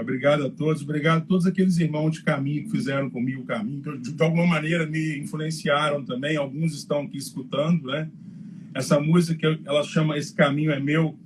Obrigado a todos. Obrigado a todos aqueles irmãos de caminho que fizeram comigo o caminho, que de alguma maneira me influenciaram também. Alguns estão aqui escutando, né? Essa música, ela chama Esse Caminho é Meu.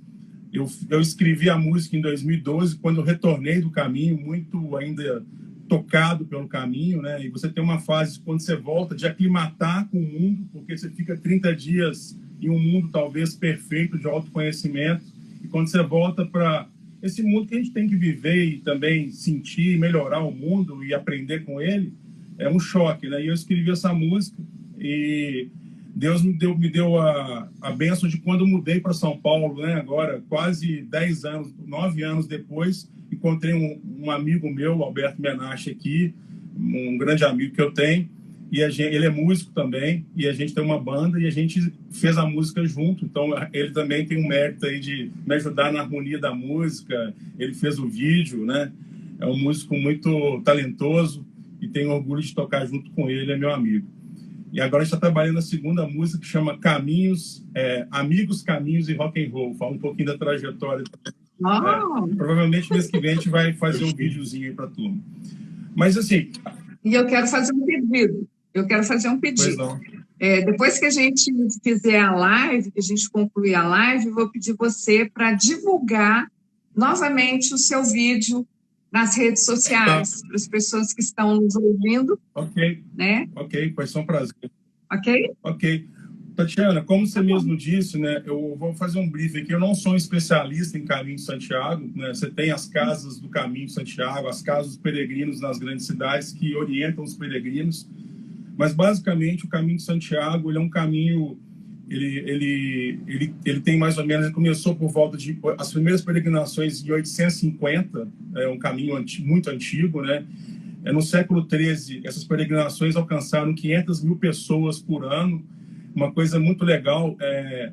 Eu escrevi a música em 2012, quando eu retornei do caminho, muito ainda tocado pelo caminho, né? E você tem uma fase, quando você volta, de aclimatar com o mundo, porque você fica 30 dias em um mundo talvez perfeito de autoconhecimento, e quando você volta para esse mundo que a gente tem que viver e também sentir, melhorar o mundo e aprender com ele, é um choque, né? E eu escrevi essa música e Deus me deu a bênção de quando eu mudei para São Paulo, né? Agora, quase 10 anos, 9 anos depois, encontrei um amigo meu, Alberto Menache, aqui, um grande amigo que eu tenho, e ele é músico também, e a gente tem uma banda, e a gente fez a música junto, então ele também tem um mérito aí de me ajudar na harmonia da música, ele fez o vídeo, né? É um músico muito talentoso, e tenho orgulho de tocar junto com ele, é meu amigo. E agora a gente está trabalhando na segunda música, que chama Caminhos, Amigos, Caminhos e Rock and Roll. Fala um pouquinho da trajetória. Provavelmente mês que vem a gente vai fazer um videozinho aí para a turma. Mas assim... E eu quero fazer um pedido. Pois não. Depois que a gente fizer a live, que a gente concluir a live, eu vou pedir você para divulgar novamente o seu vídeo nas redes sociais, para as pessoas que estão nos ouvindo. Ok. Né? Ok, vai ser um prazer. Ok? Ok. Tatiana, como você mesmo disse, né, eu vou fazer um briefing aqui. Eu não sou um especialista em Caminho de Santiago, né? Você tem as casas do Caminho de Santiago, as casas dos peregrinos nas grandes cidades que orientam os peregrinos. Mas, basicamente, o Caminho de Santiago ele é um caminho... Ele tem mais ou menos... Ele começou por volta de... As primeiras peregrinações em 850, é um caminho muito antigo, né? No século XIII, essas peregrinações alcançaram 500 mil pessoas por ano. Uma coisa muito legal,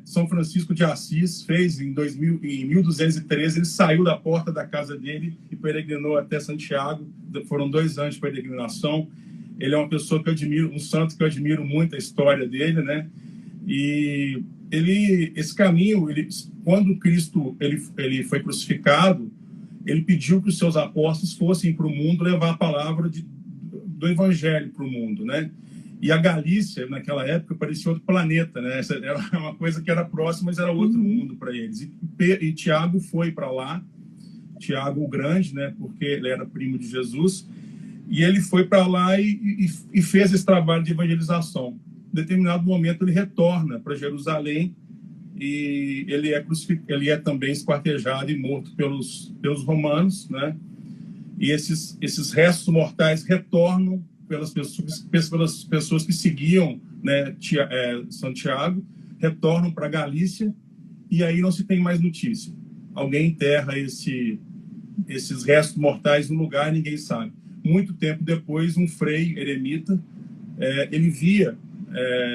São Francisco de Assis fez em 1213, ele saiu da porta da casa dele e peregrinou até Santiago. Foram 2 anos de peregrinação. Ele é uma pessoa que eu admiro, um santo que eu admiro muito a história dele, né? E esse caminho, quando Cristo ele foi crucificado, ele pediu que os seus apóstolos fossem para o mundo levar a palavra do evangelho para o mundo, né? E a Galícia, naquela época, parecia outro planeta, né? Essa era uma coisa que era próxima, mas era outro mundo para eles. E Tiago foi para lá, Tiago o Grande, né? Porque ele era primo de Jesus, e ele foi para lá e fez esse trabalho de evangelização. Em determinado momento, ele retorna para Jerusalém, e ele é também esquartejado e morto pelos romanos, né? E esses restos mortais retornam pelas pessoas que seguiam, né, Santiago, retornam para Galícia, e aí não se tem mais notícia. Alguém enterra esses restos mortais no lugar e ninguém sabe. Muito tempo depois, um frei eremita, ele via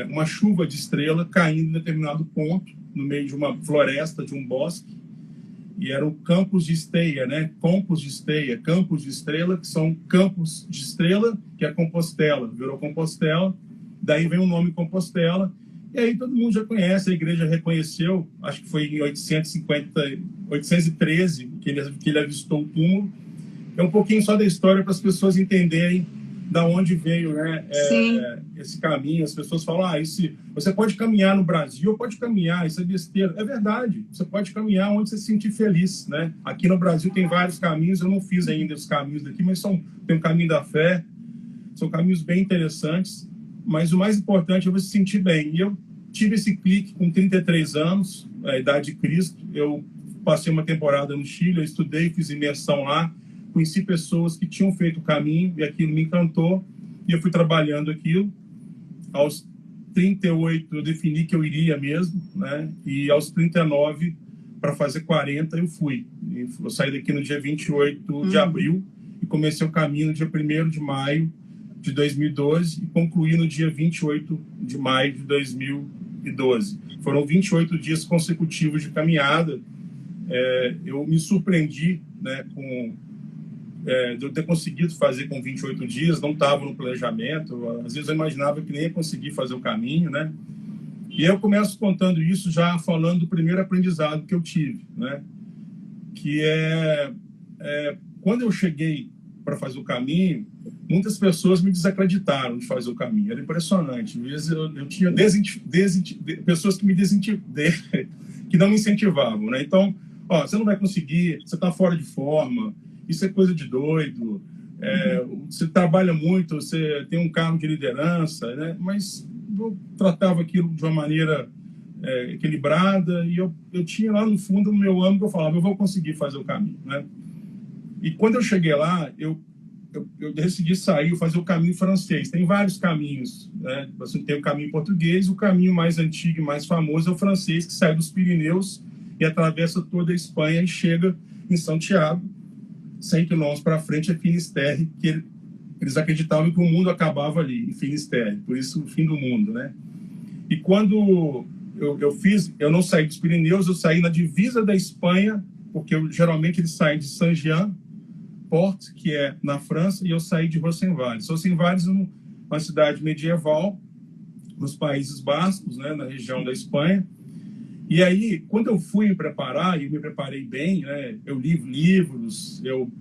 uma chuva de estrela caindo em determinado ponto, no meio de uma floresta, de um bosque, e eram campos de esteia, né? Campos de esteia, campos de estrela, que são campos de estrela, que é Compostela, virou Compostela, daí vem o nome Compostela, e aí todo mundo já conhece, a igreja reconheceu, acho que foi em 813 que ele avistou o túmulo. É um pouquinho só da história para as pessoas entenderem da onde veio, né, esse caminho. As pessoas falam, você pode caminhar no Brasil, ou pode caminhar, isso é besteira. É verdade, você pode caminhar onde você se sentir feliz, né? Aqui no Brasil tem vários caminhos, eu não fiz ainda os caminhos daqui, mas tem o caminho da fé, são caminhos bem interessantes, mas o mais importante é você se sentir bem. E eu tive esse clique com 33 anos, a idade de Cristo. Eu passei uma temporada no Chile, eu estudei, fiz imersão lá, conheci pessoas que tinham feito o caminho e aquilo me encantou, e eu fui trabalhando aquilo. Aos 38 eu defini que eu iria mesmo, né? E aos 39, para fazer 40, eu fui. Eu saí daqui no dia 28 de abril e comecei o caminho no dia 1º de maio de 2012 e concluí no dia 28 de maio de 2012. Foram 28 dias consecutivos de caminhada. Eu me surpreendi, né, de eu ter conseguido fazer com 28 dias, não estava no planejamento. Às vezes eu imaginava que nem ia conseguir fazer o caminho, né? E eu começo contando isso já falando do primeiro aprendizado que eu tive, né? Que quando eu cheguei para fazer o caminho, muitas pessoas me desacreditaram de fazer o caminho. Era impressionante. Às vezes eu tinha pessoas que que não me incentivavam, né? Então, ó, você não vai conseguir, você está fora de forma, isso é coisa de doido, você trabalha muito, você tem um cargo de liderança, né? Mas eu tratava aquilo de uma maneira equilibrada, e eu tinha lá no fundo, no meu âmbito, eu falava, eu vou conseguir fazer o caminho, né? E quando eu cheguei lá, eu decidi sair, fazer o caminho francês. Tem vários caminhos, né? Você tem o caminho português, o caminho mais antigo e mais famoso é o francês, que sai dos Pirineus e atravessa toda a Espanha e chega em Santiago. 100 quilômetros para frente é Finisterre, que eles acreditavam que o mundo acabava ali, em Finisterre, por isso o fim do mundo, né? E quando eu não saí dos Pirineus, eu saí na divisa da Espanha, porque geralmente eles saem de Saint-Jean-Port, que é na França, e eu saí de Rocenvalles. Rocenvalles é uma cidade medieval nos Países Bascos, né, na região da Espanha. E aí, quando eu fui me preparar, e me preparei bem, né, eu li livros, eu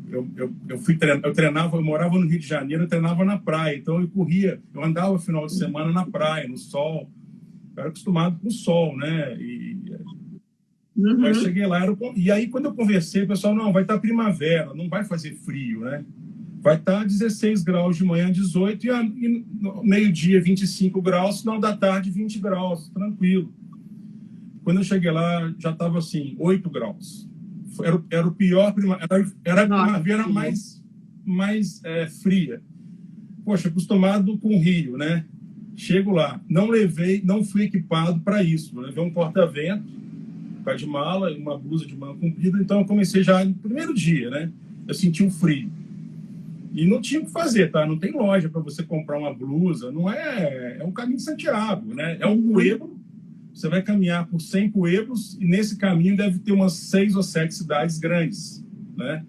treinava, eu morava no Rio de Janeiro, eu treinava na praia, então eu corria, eu andava no final de semana na praia, no sol, eu era acostumado com o sol, né, Aí eu cheguei lá, e aí quando eu conversei, o pessoal, não, vai estar primavera, não vai fazer frio, né, vai estar 16 graus de manhã, 18, e meio-dia 25 graus, final da tarde 20 graus, tranquilo. Quando eu cheguei lá, já estava assim, 8 graus. Era o pior, era a primavera mais fria. Poxa, acostumado com o Rio, né? Chego lá, não fui equipado para isso. Levei um porta-vento, um pé de mala, uma blusa de manga comprida, então eu comecei já no primeiro dia, né? Eu senti um frio. E não tinha o que fazer, tá? Não tem loja para você comprar uma blusa, não é um caminho de Santiago, né? É um pueblo. Você vai caminhar por 100 pueblos e nesse caminho deve ter umas 6 ou 7 cidades grandes, né?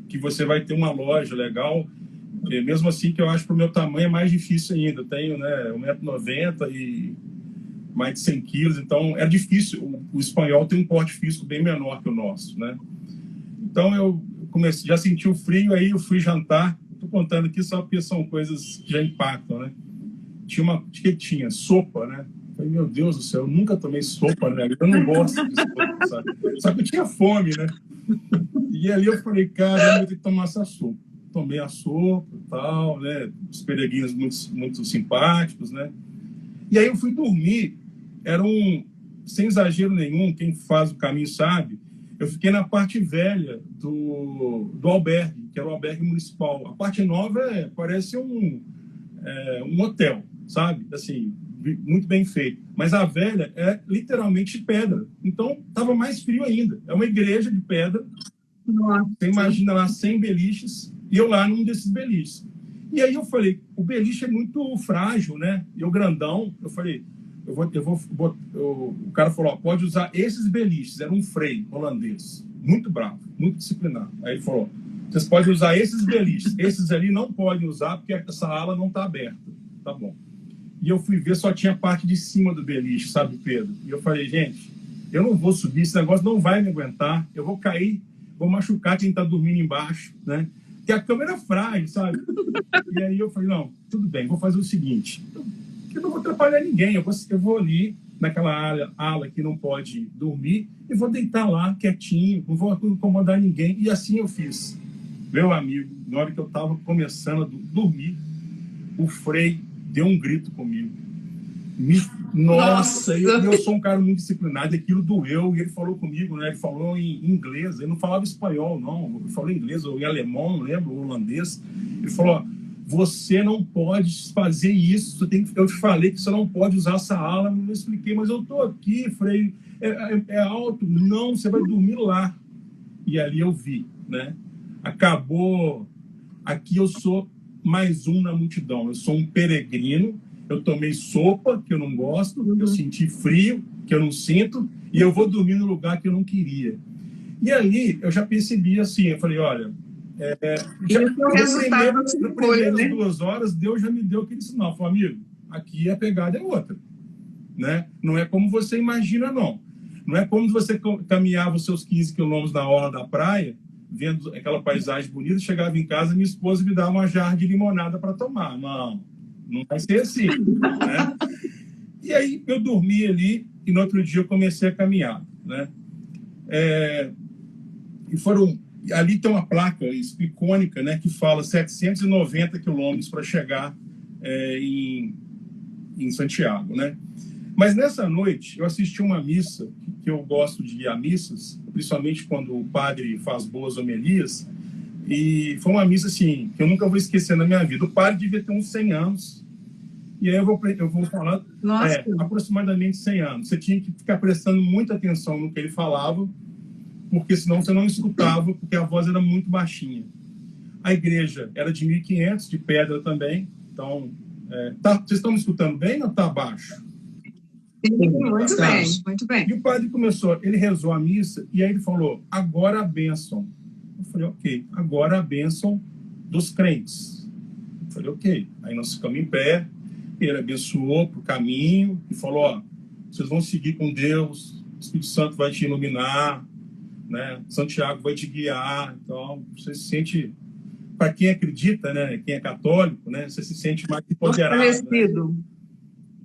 Que você vai ter uma loja legal. E mesmo assim, que eu acho que para o meu tamanho é mais difícil ainda. Eu tenho, né, 1,90 m e mais de 100 quilos, então é difícil. O espanhol tem um porte físico bem menor que o nosso, né? Então eu já senti o frio, aí eu fui jantar. Estou contando aqui só porque são coisas que já impactam, né? Tinha sopa, né? Falei, meu Deus do céu, eu nunca tomei sopa, né? Eu não gosto de sopa, sabe? Só que eu tinha fome, né? E ali eu falei, cara, eu vou ter que tomar essa sopa. Tomei a sopa e tal, né? Os peregrinos muito simpáticos, né? E aí eu fui dormir. Sem exagero nenhum, quem faz o caminho sabe, eu fiquei na parte velha do albergue, que era o albergue municipal. A parte nova parece um hotel, sabe? Assim, muito bem feito. Mas a velha é literalmente de pedra. Então, estava mais frio ainda. É uma igreja de pedra. Nossa. Você imagina lá 100 beliches e eu lá num desses beliches. E aí eu falei, o beliche é muito frágil, né? E eu grandão, eu falei, o cara falou, ó, pode usar esses beliches. Era um frei holandês, muito bravo, muito disciplinado. Aí ele falou, vocês podem usar esses beliches. Esses ali não podem usar porque essa ala não está aberta. Tá bom. E eu fui ver, só tinha a parte de cima do beliche, sabe, Pedro? E eu falei, gente, eu não vou subir, esse negócio não vai me aguentar, eu vou cair, vou machucar quem está dormindo embaixo, né? Porque a câmera é frágil, sabe? E aí eu falei, não, tudo bem, vou fazer o seguinte, eu não vou atrapalhar ninguém, eu vou ali naquela ala que não pode dormir e vou deitar lá quietinho, não vou incomodar ninguém. E assim eu fiz. Meu amigo, na hora que eu estava começando a dormir, o frei deu um grito comigo. Nossa, eu sou um cara muito disciplinado, aquilo doeu, e ele falou comigo, né? Ele falou em inglês, ele não falava espanhol, não, ele falou inglês ou em alemão, não lembro, holandês. Ele falou, ó, você não pode fazer isso, eu te falei que você não pode usar essa ala, eu expliquei, mas eu tô aqui, frei, é alto, não, você vai dormir lá. E ali eu vi, né? Acabou, aqui eu sou mais um na multidão, eu sou um peregrino, eu tomei sopa, que eu não gosto, eu senti frio, que eu não sinto, e eu vou dormir no lugar que eu não queria. E ali eu já percebi assim, eu falei, olha, nas primeiras 2 horas, Deus já me deu aquele sinal, falou, amigo, aqui a pegada é outra, né? Não é como você imagina, não. Não é como você caminhava os seus 15 quilômetros na orla da praia vendo aquela paisagem bonita, chegava em casa, minha esposa me dava uma jarra de limonada para tomar. Não, não vai ser assim, né? E aí eu dormi ali e no outro dia eu comecei a caminhar, né? E ali tem uma placa icônica, né, que fala 790 quilômetros para chegar em Santiago, né? Mas nessa noite eu assisti uma missa, que eu gosto de ir a missas, principalmente quando o padre faz boas homilias, e foi uma missa assim, que eu nunca vou esquecer na minha vida. O padre devia ter uns 100 anos, e aí eu vou falar, aproximadamente 100 anos. Você tinha que ficar prestando muita atenção no que ele falava, porque senão você não escutava, porque a voz era muito baixinha. A igreja era de 1500, de pedra também, então... vocês estão me escutando bem ou está baixo? Muito bem, muito bem. E o padre começou, ele rezou a missa e aí ele falou, agora a bênção. Eu falei, ok, agora a bênção dos crentes. Eu falei, ok. Aí nós ficamos em pé, ele abençoou para o caminho e falou, ó, vocês vão seguir com Deus, o Espírito Santo vai te iluminar, né? Santiago vai te guiar, então você se sente... Para quem acredita, né, quem é católico, né, você se sente mais empoderado, né?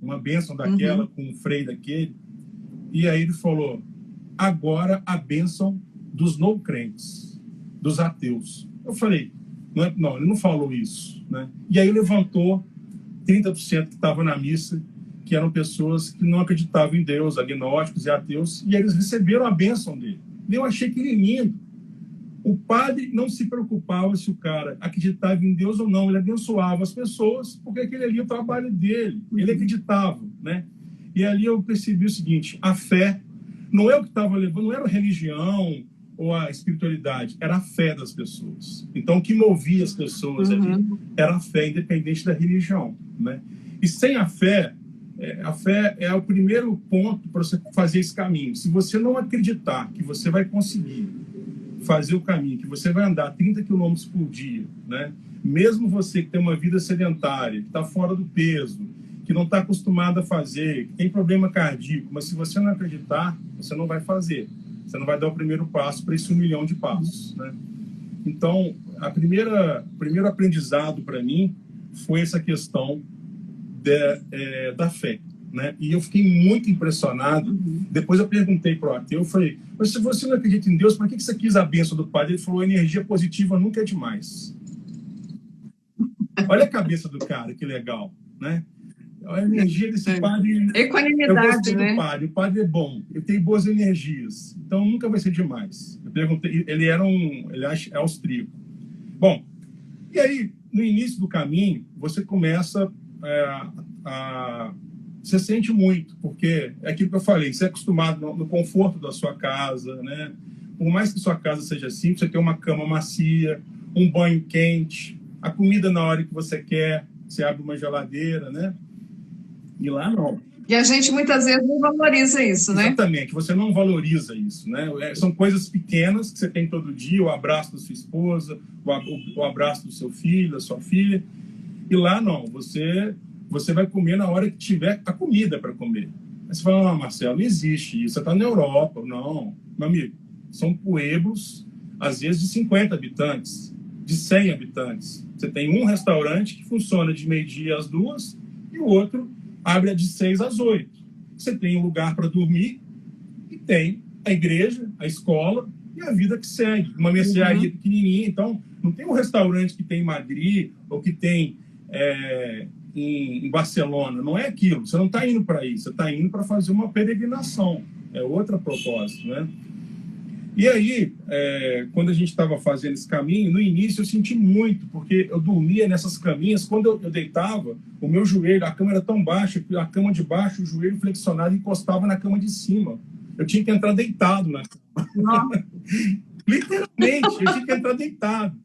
Uma bênção daquela, com um freio daquele. E aí ele falou, agora a bênção dos não crentes, dos ateus. Eu falei, não, ele não falou isso, né? E aí levantou 30% que estavam na missa, que eram pessoas que não acreditavam em Deus, agnósticos e ateus, e eles receberam a bênção dele. Eu achei aquele lindo. O padre não se preocupava se o cara acreditava em Deus ou não, ele abençoava as pessoas, porque aquele ali é o trabalho dele, ele acreditava, né? E ali eu percebi o seguinte, a fé não é o que estava levando, não era a religião ou a espiritualidade, era a fé das pessoas. Então, o que movia as pessoas ali era a fé, independente da religião, né? E sem a fé é o primeiro ponto para você fazer esse caminho. Se você não acreditar que você vai conseguir fazer o caminho, que você vai andar 30 quilômetros por dia, né? Mesmo você que tem uma vida sedentária, que está fora do peso, que não está acostumado a fazer, que tem problema cardíaco, mas se você não acreditar, você não vai fazer. Você não vai dar o primeiro passo para esse 1 milhão de passos, né? Então, o primeiro aprendizado para mim foi essa questão da fé, né? E eu fiquei muito impressionado. Depois eu perguntei para o ateu, eu falei, mas se você não acredita em Deus, para que você quis a bênção do padre? Ele falou, energia positiva nunca é demais. Olha a cabeça do cara, que legal, né? A energia desse padre... Equanimidade, eu gostei né? do padre, o padre é bom, ele tem boas energias, então nunca vai ser demais. Eu perguntei, ele é austríaco. Bom, e aí, no início do caminho, você começa você sente muito, porque é aquilo que eu falei, você é acostumado no conforto da sua casa, né? Por mais que sua casa seja simples, você tem uma cama macia, um banho quente, a comida na hora que você quer, você abre uma geladeira, né? E lá não. E a gente muitas vezes não valoriza isso, né? Exatamente, você não valoriza isso, né? São coisas pequenas que você tem todo dia, o abraço da sua esposa, o abraço do seu filho, da sua filha. E lá não, você vai comer na hora que tiver a comida para comer. Aí você fala, não, Marcelo, não existe isso, você está na Europa. Não, meu amigo, são pueblos, às vezes de 50 habitantes, de 100 habitantes. Você tem um restaurante que funciona de meio-dia às 2 e o outro abre de 6 às 8. Você tem um lugar para dormir e tem a igreja, a escola e a vida que segue. Uma mercearia pequenininha. Então, não tem um restaurante que tem em Madrid ou que tem em Barcelona. Não é aquilo. Você não está indo para isso. Você está indo para fazer uma peregrinação. É outra propósito, né? E aí, quando a gente estava fazendo esse caminho, no início eu senti muito, porque eu dormia nessas caminhas, quando eu deitava, o meu joelho, a cama era tão baixa, que a cama de baixo, o joelho flexionado encostava na cama de cima. Eu tinha que entrar deitado na cama. Literalmente, eu tinha que entrar deitado.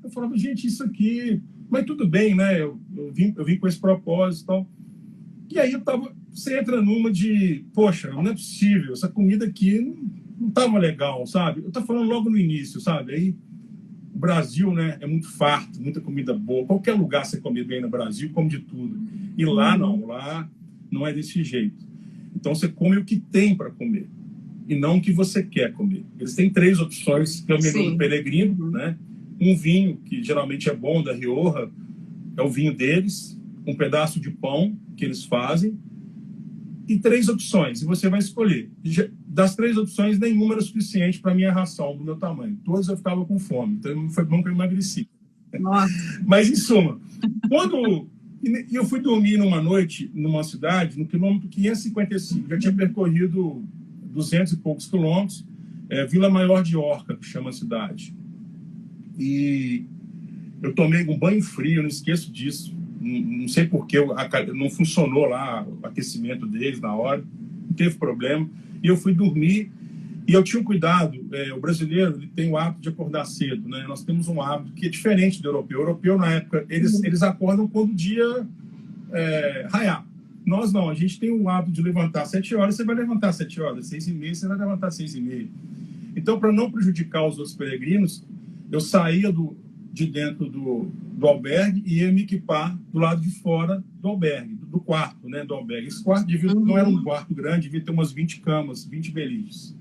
Eu falava, gente, isso aqui... Mas tudo bem, né? Eu vim com esse propósito e tal. E aí você entra numa de, poxa, não é possível, essa comida aqui não estava legal, sabe? Eu estou falando logo no início, sabe? Aí o Brasil, né, é muito farto, muita comida boa. Qualquer lugar você come bem no Brasil, come de tudo. E lá não é desse jeito. Então você come o que tem para comer. e não o que você quer comer. Eles têm 3 opções, que é o menu do Peregrino, né? Um vinho, que geralmente é bom, da Rioja, é o vinho deles, um pedaço de pão que eles fazem, e 3 opções, e você vai escolher. Das 3 opções, nenhuma era suficiente para a minha ração, do meu tamanho. Todas eu ficava com fome, então foi bom que eu emagreci. Nossa. Mas, em suma, quando eu fui dormir numa noite, numa cidade, no quilômetro 555, já tinha percorrido 200 e poucos quilômetros, Vila Maior de Orca, que chama a cidade. E eu tomei um banho frio, não esqueço disso. Não sei porquê, não funcionou lá o aquecimento deles na hora, não teve problema. E eu fui dormir, e eu tinha um cuidado. O brasileiro, ele tem o hábito de acordar cedo, né? Nós temos um hábito que é diferente do europeu. O europeu, na época, eles acordam quando o dia raiar. Nós não, a gente tem o hábito de levantar às 7 horas, você vai levantar às 7 horas, 6h30, você vai levantar às 6h30. Então, para não prejudicar os outros peregrinos, eu saía de dentro do albergue e ia me equipar do lado de fora do albergue, do quarto, né, do albergue. Esse quarto não era um quarto grande, devia ter umas 20 camas, 20 beliches.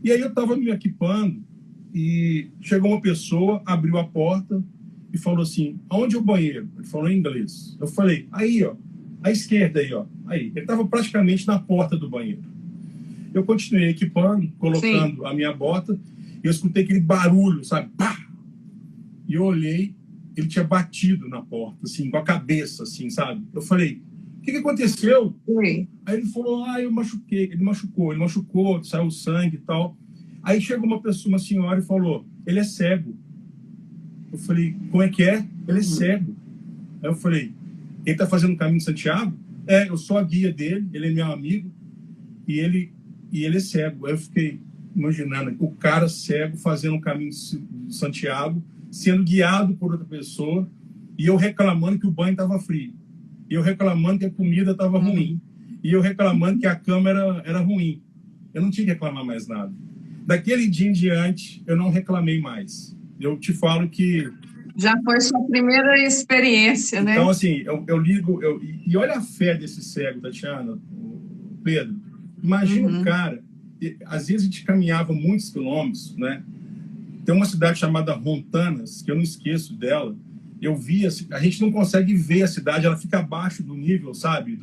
E aí eu estava me equipando e chegou uma pessoa, abriu a porta e falou assim, aonde é o banheiro? Ele falou em inglês. Eu falei, aí, ó, à esquerda aí, ó. Aí. Ele estava praticamente na porta do banheiro. Eu continuei equipando, colocando a minha bota, e eu escutei aquele barulho, sabe? Pá! E eu olhei, ele tinha batido na porta, assim, com a cabeça, assim, sabe? Eu falei, o que aconteceu? Sim. Aí ele falou, eu machuquei. Ele machucou, saiu sangue e tal. Aí chegou uma senhora e falou, ele é cego. Eu falei, como é que é? Ele é cego. Aí eu falei, ele está fazendo o caminho de Santiago? Eu sou a guia dele, ele é meu amigo, e ele é cego. Aí eu fiquei imaginando, o cara cego fazendo o caminho de Santiago, sendo guiado por outra pessoa, e eu reclamando que o banho estava frio, e eu reclamando que a comida estava ruim, e eu reclamando que a cama era ruim. Eu não tinha que reclamar mais nada. Daquele dia em diante, eu não reclamei mais. Eu te falo que... Já foi sua primeira experiência, né? Então, assim, eu ligo... E olha a fé desse cego, Tatiana, Pedro. Imagina um cara... Às vezes a gente caminhava muitos quilômetros, né? Tem uma cidade chamada Rontanas, que eu não esqueço dela. Eu vi, a gente não consegue ver a cidade, ela fica abaixo do nível, sabe?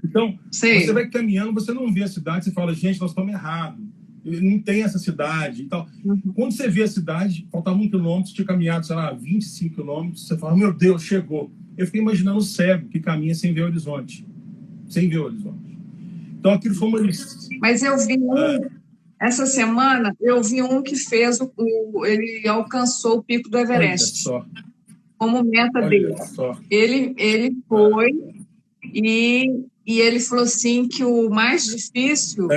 Então, você vai caminhando, você não vê a cidade, você fala, gente, nós estamos errados. Não tem essa cidade e tal. Quando você vê a cidade, faltava 1 quilômetro, tinha caminhado, sei lá, 25 quilômetros, você fala, meu Deus, chegou. Eu fiquei imaginando o cego que caminha sem ver o horizonte. Sem ver o horizonte. Então, aquilo foi uma lição. Mas eu vi essa semana, eu vi um que fez, ele alcançou o pico do Everest. Olha só. Como meta dele. Só. Ele foi e ele falou assim que o mais difícil,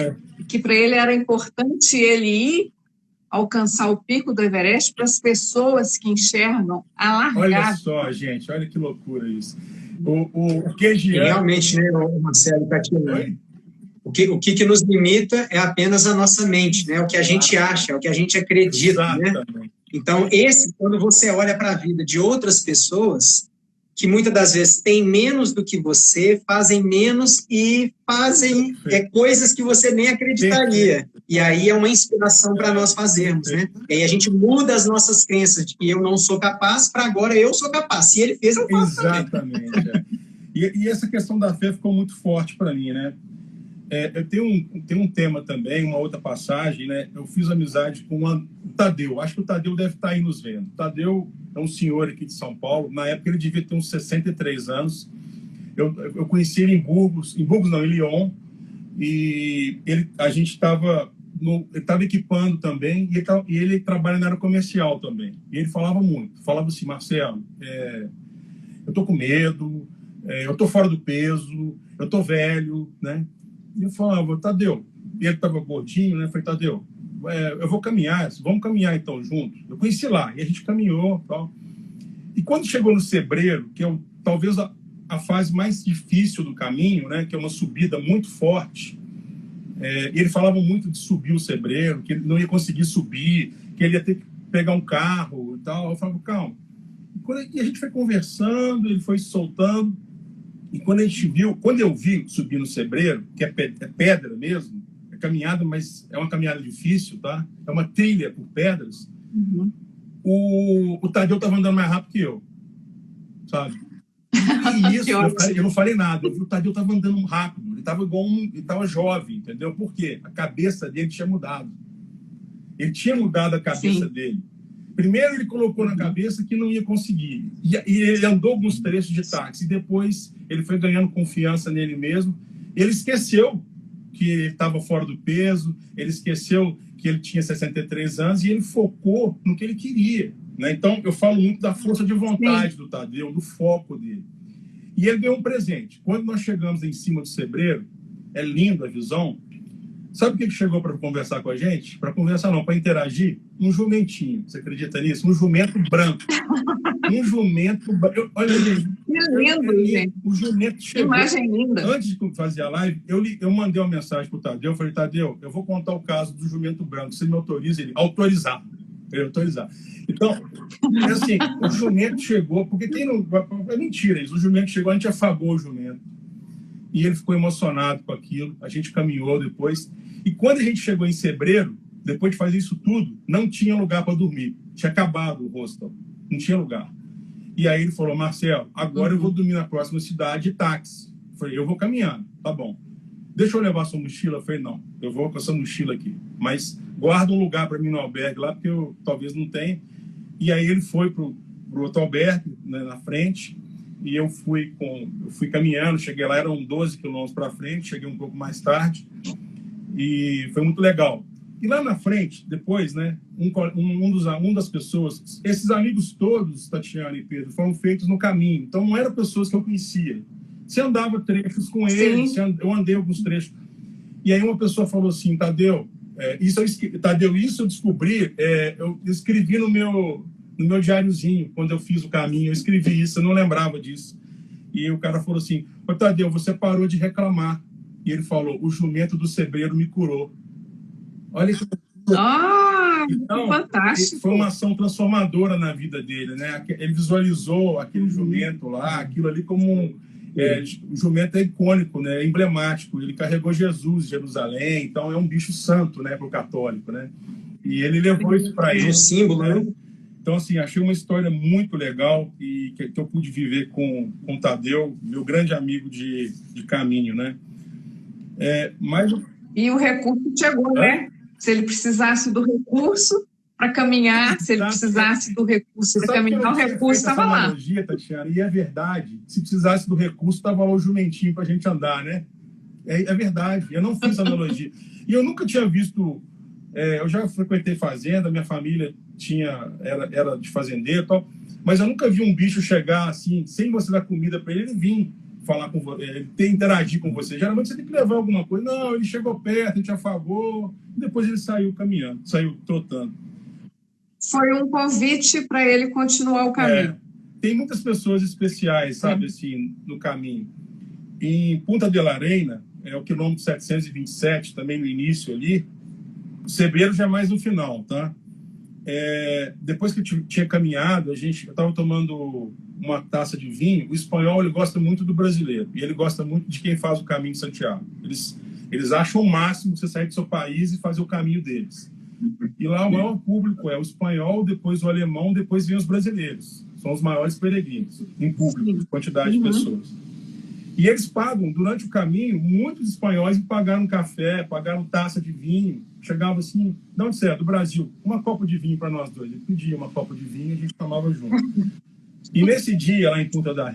que para ele era importante ele ir alcançar o pico do Everest para as pessoas que enxergam a largada. Olha só, gente, olha que loucura isso. O que realmente, né, Marcelo, Tatiana? O que nos limita é apenas a nossa mente, né? O que a gente acha, o que a gente acredita, né? Então, quando você olha para a vida de outras pessoas, que muitas das vezes têm menos do que você, fazem menos e fazem coisas que você nem acreditaria. E aí é uma inspiração para nós fazermos, né? E aí a gente muda as nossas crenças de que eu não sou capaz para agora eu sou capaz. Se ele fez, eu faço também. Exatamente. E essa questão da fé ficou muito forte para mim, né? Eu tenho um tema também, uma outra passagem, né? Eu fiz amizade com o Tadeu. Acho que o Tadeu deve estar aí nos vendo. O Tadeu é um senhor aqui de São Paulo. Na época ele devia ter uns 63 anos. Eu conheci ele em Lyon. E a gente estava equipando também. E ele trabalha na área comercial também. E ele falava muito. Falava assim, Marcelo, eu tô com medo, eu tô fora do peso, eu tô velho, né? E eu falava, Tadeu, e ele estava gordinho, né? Eu falei, Tadeu, eu vou caminhar, vamos caminhar então juntos. Eu conheci lá, e a gente caminhou e tal. E quando chegou no Sebreiro, que é talvez a fase mais difícil do caminho, né? Que é uma subida muito forte, e ele falava muito de subir o Sebreiro, que ele não ia conseguir subir, que ele ia ter que pegar um carro e tal. Eu falava, calma. E a gente foi conversando, ele foi se soltando. E quando eu vi subir no Sebreiro, que é pedra mesmo, caminhada, mas é uma caminhada difícil, tá? É uma trilha por pedras. O Tadeu estava andando mais rápido que eu, sabe? E isso, eu não falei nada. Eu vi o Tadeu estava andando rápido. Ele estava ele estava jovem, entendeu? Por quê? A cabeça dele tinha mudado. Ele tinha mudado a cabeça dele. Primeiro ele colocou na cabeça que não ia conseguir. E ele andou alguns trechos de táxi. E depois ele foi ganhando confiança nele mesmo. Ele esqueceu que ele estava fora do peso. Ele esqueceu que ele tinha 63 anos. E ele focou no que ele queria, né? Então, eu falo muito da força de vontade do Tadeu, do foco dele. E ele ganhou um presente. Quando nós chegamos em cima do Sebreiro, é lindo a visão. Sabe o que chegou para conversar com a gente? Para conversar não, para interagir? Um jumentinho. Você acredita nisso? Um jumento branco. Um jumento branco. Olha, gente. Que lindo, gente. O jumento chegou. Imagem linda. Antes de fazer a live, eu mandei uma mensagem para o Tadeu. Eu falei, Tadeu, eu vou contar o caso do jumento branco. Você me autoriza? Ele, autorizar. Ele autorizar. Então, assim, o jumento chegou, porque quem não... É mentira isso. O jumento chegou, a gente afagou o jumento. E ele ficou emocionado com aquilo. A gente caminhou depois. E quando a gente chegou em Sebreiro, depois de fazer isso tudo, não tinha lugar para dormir. Tinha acabado o hostel. Não tinha lugar. E aí ele falou, Marcelo, agora eu vou dormir na próxima cidade de táxi. Eu falei, eu vou caminhando. Tá bom. Deixa eu levar sua mochila? Eu falei, não, eu vou com essa mochila aqui. Mas guarda um lugar para mim no albergue lá, porque eu talvez não tenha. E aí ele foi para o outro albergue, né, na frente. E eu fui caminhando, cheguei lá, eram 12 quilômetros para frente, cheguei um pouco mais tarde. E foi muito legal. E lá na frente, depois, né, uma das pessoas, esses amigos todos, Tatiana e Pedro, foram feitos no caminho. Então, não eram pessoas que eu conhecia. Você andava trechos com eles, eu andei alguns trechos. E aí uma pessoa falou assim, Tadeu, isso eu descobri, eu escrevi no meu diáriozinho, quando eu fiz o caminho, eu escrevi isso, eu não lembrava disso. E o cara falou assim, ô Tadeu, você parou de reclamar. E ele falou, o jumento do Sebreiro me curou. Olha isso. Então, fantástico. Foi uma ação transformadora na vida dele, né? Ele visualizou aquele jumento lá, aquilo ali como o jumento é icônico, né? É emblemático. Ele carregou Jesus em Jerusalém, então é um bicho santo, né, para o católico, né? E ele levou isso para ele. É um símbolo, né? Então, assim, achei uma história muito legal e que eu pude viver com o Tadeu, meu grande amigo de caminho, né? E o recurso chegou, né? Se ele precisasse do recurso para caminhar, se ele precisasse do recurso para caminhar, o recurso estava lá. Analogia, Tatiana, e é verdade. Se precisasse do recurso, estava lá o jumentinho para a gente andar, né? É verdade. Eu não fiz analogia. E eu nunca tinha visto... eu já frequentei fazenda, minha família era de fazendeiro e tal, mas eu nunca vi um bicho chegar assim, sem você dar comida para ele vir falar com você, interagir com você. Geralmente você tem que levar alguma coisa. Não, ele chegou perto, a gente afagou, e depois ele saiu caminhando, saiu trotando. Foi um convite para ele continuar o caminho. Tem muitas pessoas especiais, sabe, assim, no caminho. Em Punta de la Reina, é o quilômetro 727, também no início ali, o Sebreiro já é mais no final, tá? Depois que eu tinha caminhado, eu estava tomando uma taça de vinho. O espanhol, ele gosta muito do brasileiro e ele gosta muito de quem faz o caminho de Santiago. Eles acham o máximo você sair do seu país e fazer o caminho deles. E lá o maior público é o espanhol, depois o alemão, depois vem os brasileiros. São os maiores peregrinos em público, quantidade de pessoas. E eles pagam, durante o caminho, muitos espanhóis me pagaram café, pagaram taça de vinho. Chegava assim, de onde você é? Do Brasil. Uma copa de vinho para nós dois. Ele pedia uma copa de vinho e a gente tomava junto. E nesse dia, lá em Punta de la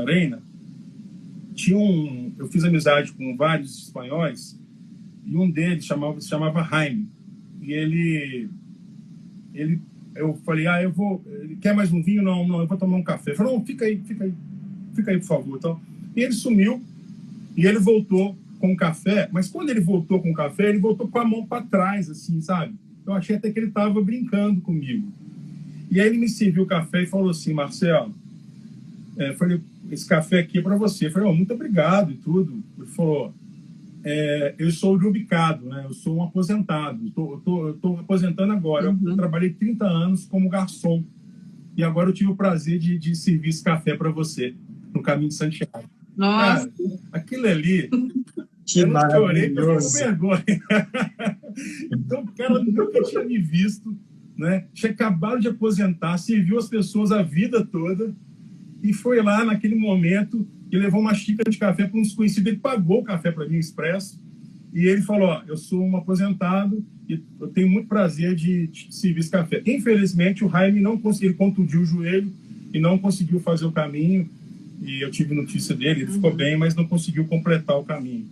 Reina, eu fiz amizade com vários espanhóis e um deles se chamava Jaime. E eu falei, ele quer mais um vinho? Não, eu vou tomar um café. Ele falou, não, fica aí, por favor. Então, e ele sumiu e ele voltou com o café, mas quando ele voltou com o café, ele voltou com a mão para trás, assim, sabe? Eu achei até que ele estava brincando comigo. E aí ele me serviu o café e falou assim, Marcelo, falei, esse café aqui é para você. Eu falei, muito obrigado e tudo. Ele falou, eu sou ubicado, né? Eu sou um aposentado, eu estou aposentando agora. Eu trabalhei 30 anos como garçom e agora eu tive o prazer de servir esse café para você no caminho de Santiago. Nossa! Cara, aquilo ali Que eu não chorei porque eu maravilhoso. fiquei com vergonha. Então, o cara nunca tinha me visto, né? Tinha acabado de aposentar, serviu as pessoas a vida toda e foi lá naquele momento e levou uma xícara de café para um desconhecido. Ele pagou o café para mim, expresso, e ele falou: ó, eu sou um aposentado e eu tenho muito prazer de servir esse café. Infelizmente, o Jaime não conseguiu, ele contundiu o joelho e não conseguiu fazer o caminho, e eu tive notícia dele, ele ficou bem, mas não conseguiu completar o caminho.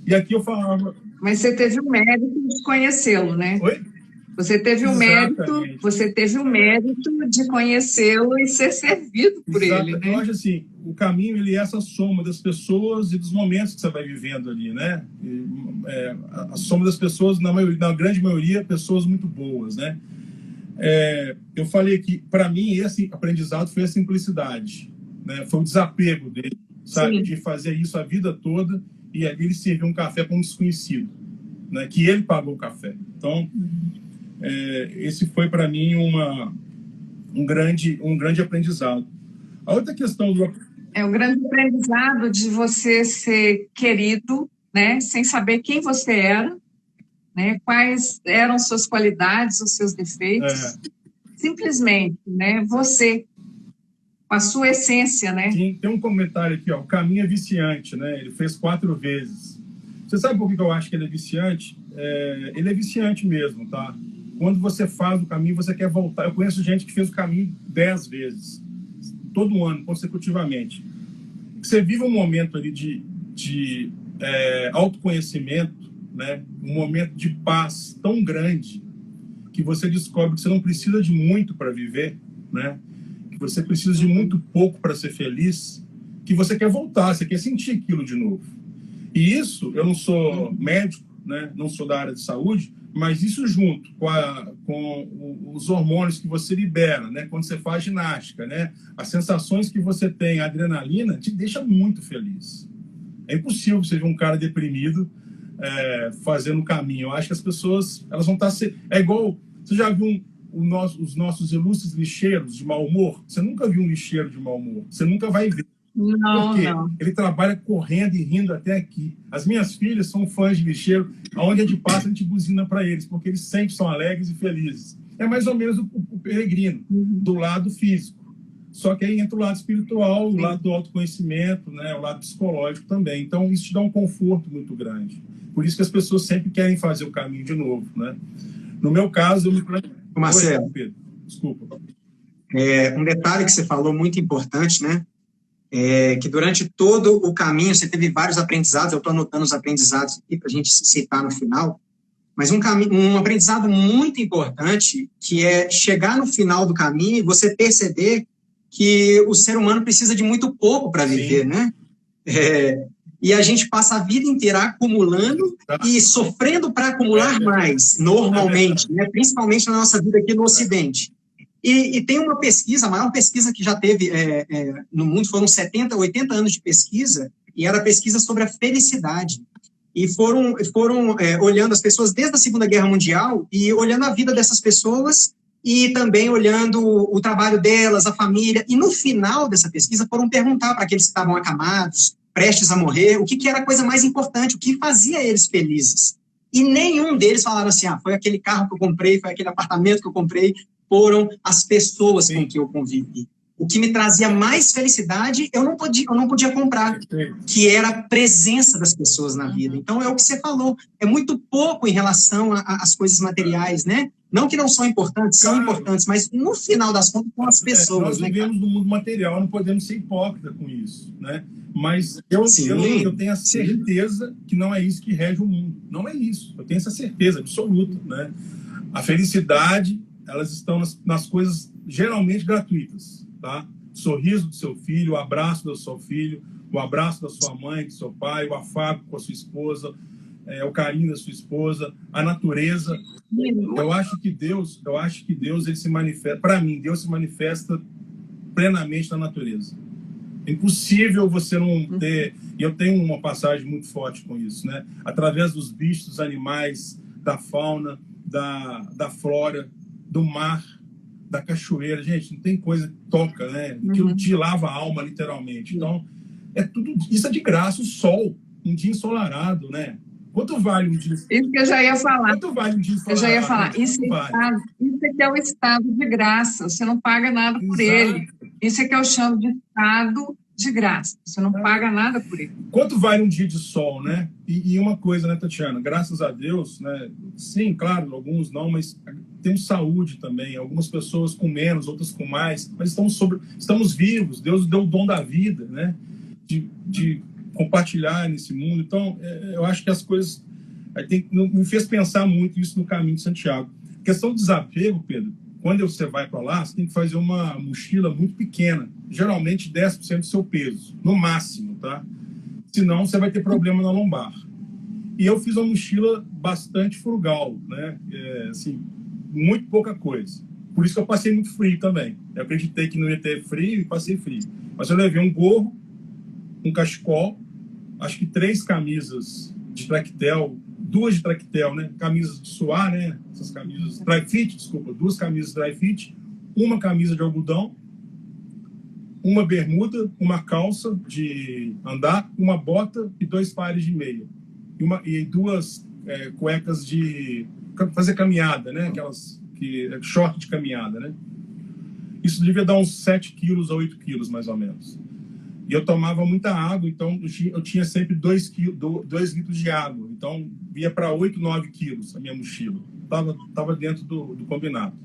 E aqui eu falava... Mas você teve o mérito de conhecê-lo, né? Oi? Você teve o mérito de conhecê-lo e ser servido por ele, né? Eu acho assim, o caminho, ele é essa soma das pessoas e dos momentos que você vai vivendo ali, né? A soma das pessoas, na grande maioria, pessoas muito boas, né? Eu falei que, para mim, esse aprendizado foi a simplicidade, né? Foi o desapego dele, sabe? Sim. De fazer isso a vida toda e ali ele serviu um café para um desconhecido, né? Que ele pagou o café. Então, esse foi para mim um grande aprendizado. A outra questão do... um grande aprendizado de você ser querido, né? Sem saber quem você era, né? Quais eram suas qualidades, os seus defeitos. Simplesmente, né? Você, com a sua essência, né? Tem um comentário aqui, ó, o caminho é viciante, né? Ele fez 4 vezes. Você sabe por que eu acho que ele é viciante? Ele é viciante mesmo, tá? Quando você faz o caminho, você quer voltar. Eu conheço gente que fez o caminho 10 vezes, todo ano, consecutivamente. Você vive um momento ali de autoconhecimento, né? Um momento de paz tão grande que você descobre que você não precisa de muito para viver, né? Que você precisa de muito pouco para ser feliz, que você quer voltar, você quer sentir aquilo de novo. E isso, eu não sou médico, né? Não sou da área de saúde, mas isso junto com os hormônios que você libera, né? Quando você faz ginástica, né? As sensações que você tem, a adrenalina, te deixa muito feliz. É impossível você ver um cara deprimido fazendo o caminho. Eu acho que as pessoas, elas vão estar... É igual, você já viu os nossos ilustres lixeiros de mau humor? Você nunca viu um lixeiro de mau humor. Você nunca vai ver. Não, porque não. Ele trabalha correndo e rindo até aqui. As minhas filhas são fãs de lixeiro, aonde a gente passa, a gente buzina para eles, porque eles sempre são alegres e felizes. É mais ou menos o peregrino, do lado físico. Só que aí entra o lado espiritual, o lado do autoconhecimento, né, o lado psicológico também. Então, isso te dá um conforto muito grande. Por isso que as pessoas sempre querem fazer o caminho de novo, né? No meu caso, eu me... Marcelo, Pedro, desculpa. Um detalhe que você falou muito importante, né? Que durante todo o caminho você teve vários aprendizados. Eu estou anotando os aprendizados aqui para a gente citar no final, mas um aprendizado muito importante, que é chegar no final do caminho e você perceber que o ser humano precisa de muito pouco para viver, Sim. né? E a gente passa a vida inteira acumulando e sofrendo para acumular mais, normalmente, né? Principalmente na nossa vida aqui no Ocidente. E tem uma pesquisa, a maior pesquisa que já teve no mundo, foram 70, 80 anos de pesquisa, e era pesquisa sobre a felicidade. E foram olhando as pessoas desde a Segunda Guerra Mundial e olhando a vida dessas pessoas e também olhando o trabalho delas, a família. E no final dessa pesquisa foram perguntar para aqueles que estavam acamados, prestes a morrer, o que era a coisa mais importante, o que fazia eles felizes. E nenhum deles falaram assim, foi aquele carro que eu comprei, foi aquele apartamento que eu comprei, foram as pessoas com que eu convivi. O que me trazia mais felicidade, eu não podia comprar, que era a presença das pessoas na vida. Então, é o que você falou, é muito pouco em relação às coisas materiais, né? Não que não são importantes, são importantes, mas no final das contas, são as pessoas. Nós vivemos no mundo material, não podemos ser hipócritas com isso, né? Mas eu tenho a certeza que não é isso que rege o mundo. Não é isso, eu tenho essa certeza absoluta, né? A felicidade, elas estão nas coisas geralmente gratuitas. Tá? O sorriso do seu filho, o abraço do seu filho, o abraço da sua mãe, do seu pai, o afago com a sua esposa, o carinho da sua esposa, a natureza. Eu acho que Deus ele se manifesta, para mim, Deus se manifesta plenamente na natureza. É impossível você não ter, e eu tenho uma passagem muito forte com isso, né? Através dos bichos, dos animais, da fauna, da flora, do mar, da cachoeira, gente, não tem coisa que toca, né? Aquilo te lava a alma, literalmente. Então, tudo isso é de graça, o sol. Um dia ensolarado, né? Quanto vale um dia? Isso que eu já ia falar. Quanto vale um dia ensolarado? Eu já ia falar. Isso vale? É que é o estado de graça. Você não paga nada por ele. Isso é que eu chamo de estado de graça. Você não paga nada por ele. Quanto vale um dia de sol, né? E uma coisa, né, Tatiana? Graças a Deus, né? Sim, claro, alguns não, mas temos saúde também. Algumas pessoas com menos, outras com mais. Mas estamos vivos. Deus deu o dom da vida, né? De compartilhar nesse mundo. Então, eu acho que as coisas... me fez pensar muito isso no caminho de Santiago. A questão do desapego, Pedro, quando você vai para lá, você tem que fazer uma mochila muito pequena, geralmente 10% do seu peso, no máximo, tá? Senão você vai ter problema na lombar. E eu fiz uma mochila bastante frugal, né? Assim, muito pouca coisa. Por isso que eu passei muito frio também. Eu acreditei que não ia ter frio e passei frio. Mas eu levei um gorro, um cachecol, acho que 3 camisas de tractel, 2 de tractel, né? Camisas de suar, né? Essas camisas dry fit, desculpa, 2 camisas dry fit, uma camisa de algodão, uma bermuda, uma calça de andar, uma bota e 2 pares de meia. E 2 cuecas de fazer caminhada, né? Aquelas short de caminhada, né? Isso devia dar uns 7 quilos a 8 quilos, mais ou menos. E eu tomava muita água, então eu tinha sempre 2 litros de água. Então, ia para 8, 9 quilos a minha mochila. Tava dentro do combinado.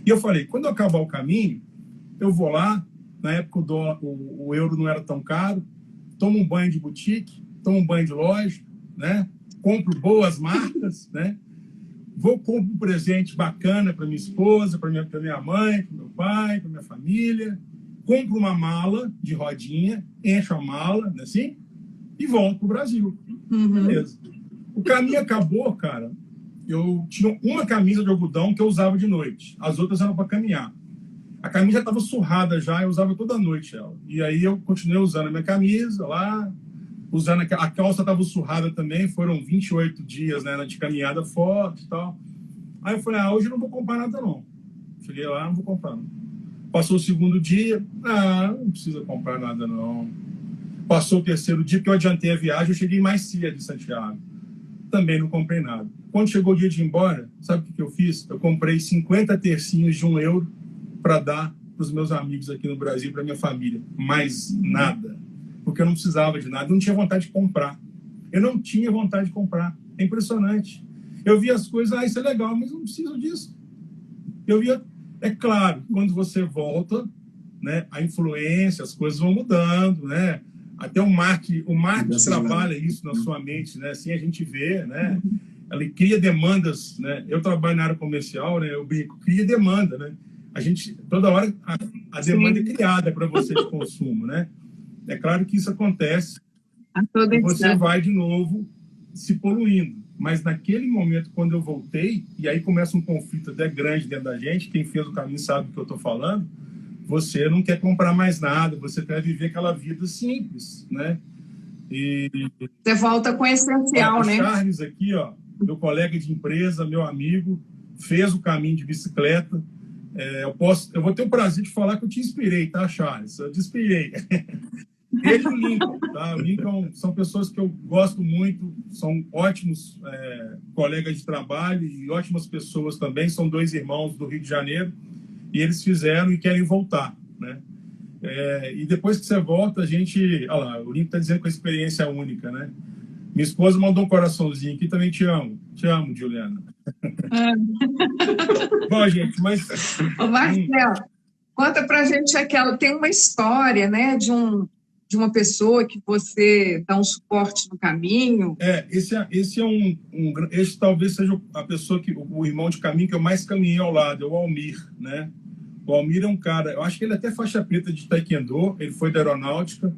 E eu falei, quando eu acabar o caminho, eu vou lá, na época o euro não era tão caro, tomo um banho de boutique, tomo um banho de loja, né? Compro boas marcas, né? Compro um presente bacana para minha esposa, para minha mãe, para meu pai, para minha família. Compro uma mala de rodinha, encho a mala, né, assim, e volto para o Brasil. Beleza. O caminho acabou, cara. Eu tinha uma camisa de algodão que eu usava de noite. As outras eram para caminhar. A camisa já estava surrada já, eu usava toda noite ela. E aí eu continuei usando a minha camisa lá, usando a calça estava surrada também, foram 28 dias, né, de caminhada forte e tal. Aí eu falei, hoje eu não vou comprar nada não. Cheguei lá, não vou comprar não. Passou o segundo dia, não precisa comprar nada não. Passou o terceiro dia, porque eu adiantei a viagem, eu cheguei mais cedo de Santiago. Também não comprei nada. Quando chegou o dia de ir embora, sabe o que eu fiz? Eu comprei 50 tercinhos de €1 para dar para os meus amigos aqui no Brasil, para minha família. Mais nada. Porque eu não precisava de nada, eu não tinha vontade de comprar. Eu não tinha vontade de comprar. É impressionante. Eu via as coisas, isso é legal, mas eu não preciso disso. Eu via... É claro, quando você volta, né, a influência, as coisas vão mudando, né? Até o marketing trabalha isso na sua mente, né? Assim a gente vê, né? Ela cria demandas, né? Eu trabalho na área comercial, né? Eu brinco, cria demanda, né? A gente, toda hora, a demanda é criada para você de consumo, né? É claro que isso acontece e você vai de novo se poluindo. Mas naquele momento, quando eu voltei, e aí começa um conflito até grande dentro da gente, quem fez o caminho sabe do que eu estou falando, você não quer comprar mais nada, você quer viver aquela vida simples, né? E você volta com o essencial, né? O Charles aqui, ó, meu colega de empresa, meu amigo, fez o caminho de bicicleta. Eu vou ter o prazer de falar que eu te inspirei, tá, Charles? Eu te inspirei. Ele e o Lincoln, tá? O Lincoln são pessoas que eu gosto muito, são ótimos colegas de trabalho e ótimas pessoas também, são 2 irmãos do Rio de Janeiro, e eles fizeram e querem voltar, né? E depois que você volta, a gente... Olha lá, o Lincoln está dizendo que a experiência é única, né? Minha esposa mandou um coraçãozinho aqui, também te amo, Juliana. Bom, gente, mas... Ô, Marcelo, conta pra gente aquela... Tem uma história, né, de uma pessoa que você dá um suporte no caminho. Esse talvez seja a pessoa o irmão de caminho que eu mais caminhei ao lado, é o Almir, né? O Almir é um cara, eu acho que ele é até faixa preta de Taekwondo, ele foi da aeronáutica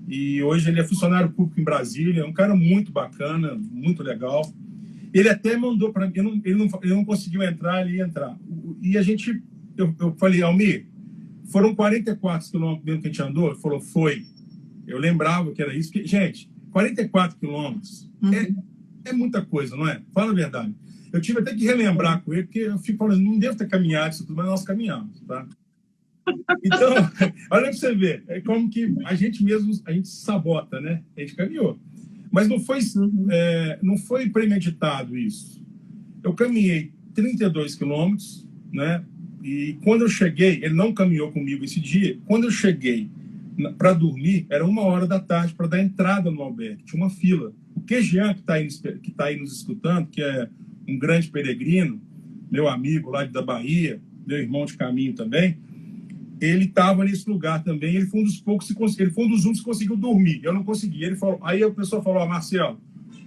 e hoje ele é funcionário público em Brasília, é um cara muito bacana, muito legal. Ele até mandou para mim, ele não conseguiu entrar, ele ia entrar. E eu falei, Almir, foram 44 quilômetros mesmo que a gente andou? Ele falou, foi. Eu lembrava que era isso. Gente, 44 quilômetros é muita coisa, não é? Fala a verdade. Eu tive até que relembrar com ele, porque eu fico falando, não devo ter caminhado isso tudo, mas nós caminhamos, tá? Então, olha para você ver, é como que a gente mesmo, a gente sabota, né? A gente caminhou. Mas não foi premeditado isso. Eu caminhei 32 quilômetros, né? E quando eu cheguei, ele não caminhou comigo esse dia, quando eu cheguei para dormir, era 1h da tarde para dar entrada no albergue, tinha uma fila. O Jean, que tá aí nos escutando, que é um grande peregrino, meu amigo lá da Bahia, meu irmão de caminho também, ele estava nesse lugar também, ele foi um dos poucos, ele foi um dos únicos que conseguiu dormir, eu não consegui. Ele falou, aí a pessoa falou, Marcelo,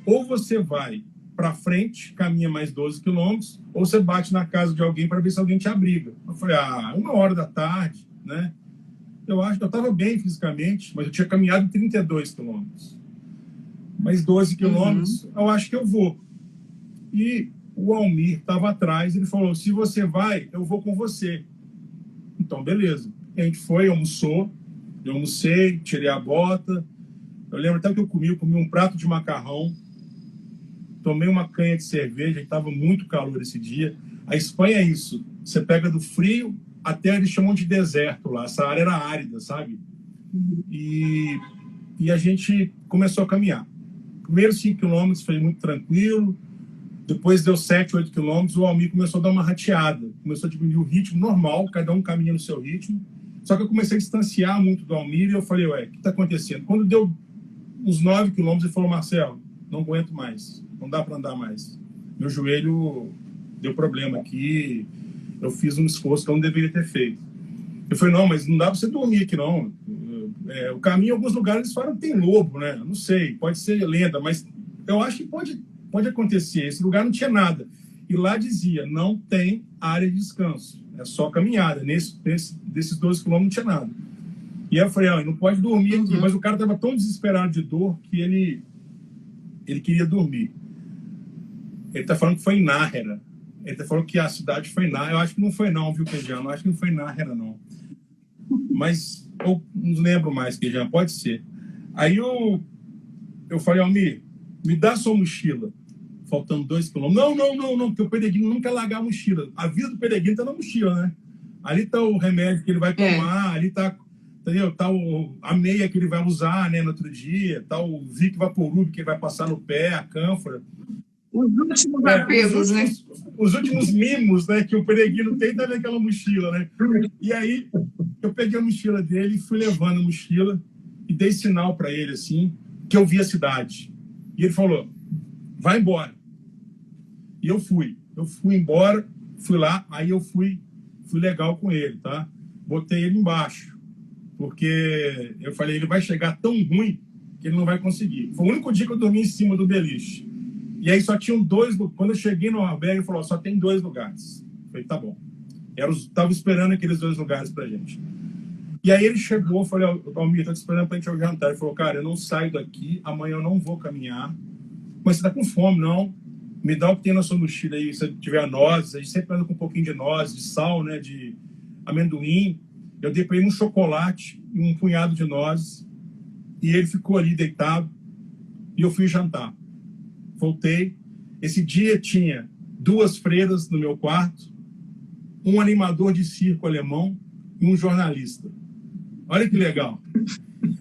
ou você vai para frente, caminha mais 12 quilômetros, ou você bate na casa de alguém para ver se alguém te abriga. Eu falei, 1h da tarde, né? Eu acho que eu estava bem fisicamente, mas eu tinha caminhado 32 quilômetros. Mais 12 quilômetros, eu acho que eu vou. E o Almir estava atrás, ele falou, se você vai, eu vou com você. Então, beleza. A gente foi, almoçou, eu almocei, tirei a bota. Eu lembro até que eu comi um prato de macarrão, tomei uma canha de cerveja, estava muito calor esse dia. A Espanha é isso, você pega do frio até eles chamam de deserto lá, essa área era árida, sabe? E a gente começou a caminhar. Primeiros 5 quilômetros foi muito tranquilo, depois deu 7, 8 quilômetros, o Almir começou a dar uma rateada, começou a diminuir o ritmo normal, cada um caminha no seu ritmo, só que eu comecei a distanciar muito do Almir e eu falei, ué, o que está acontecendo? Quando deu uns 9 quilômetros, ele falou, Marcelo, não aguento mais, não dá para andar mais. Meu joelho deu problema aqui, eu fiz um esforço que eu não deveria ter feito. Eu falei, não, mas não dá para você dormir aqui, não. O caminho, em alguns lugares, eles falam que tem lobo, né? Não sei, pode ser lenda, mas eu acho que pode acontecer. Esse lugar não tinha nada. E lá dizia, não tem área de descanso, é só caminhada. Desses 12 quilômetros não tinha nada. E aí eu falei, não pode dormir aqui. Mas o cara estava tão desesperado de dor que ele queria dormir. Ele está falando que foi em Nájera. Ele está falando que a cidade foi em Nájera. Eu acho que não foi não, viu, Queijano? Eu acho que não foi em Nájera, não. Mas eu não lembro mais, Queijano. Pode ser. Aí eu falei, Almir, me dá sua mochila. Faltando 2 quilômetros. Não, porque o peregrino não quer largar a mochila. A vida do peregrino está na mochila, né? Ali está o remédio que ele vai tomar, ali está... Entendeu? Tá a meia que ele vai usar, né, no outro dia, tá o Vic Vaporub que ele vai passar no pé, a cânfora. Os últimos apelos, né? Os últimos mimos, né, que o peregrino tem tá naquela mochila, né? E aí eu peguei a mochila dele e fui levando a mochila e dei sinal para ele, assim, que eu vi a cidade. E ele falou, vai embora. E eu fui embora, fui lá, aí eu fui legal com ele, tá? Botei ele embaixo. Porque eu falei, ele vai chegar tão ruim que ele não vai conseguir. Foi o único dia que eu dormi em cima do beliche. E aí só tinham 2... Quando eu cheguei no albergue, ele falou, só tem 2 lugares. Eu falei, tá bom. Estava esperando aqueles 2 lugares pra gente. E aí ele chegou, eu falei, Almir, tô te esperando pra gente ir ao jantar. Ele falou, cara, eu não saio daqui, amanhã eu não vou caminhar. Mas você tá com fome, não? Me dá o que tem na sua mochila aí, se tiver nozes. A gente sempre anda com um pouquinho de nozes, de sal, né, de amendoim. Eu dei para ele um chocolate e um punhado de nozes. E ele ficou ali deitado. E eu fui jantar. Voltei. Esse dia tinha 2 freiras no meu quarto, um animador de circo alemão e um jornalista. Olha que legal.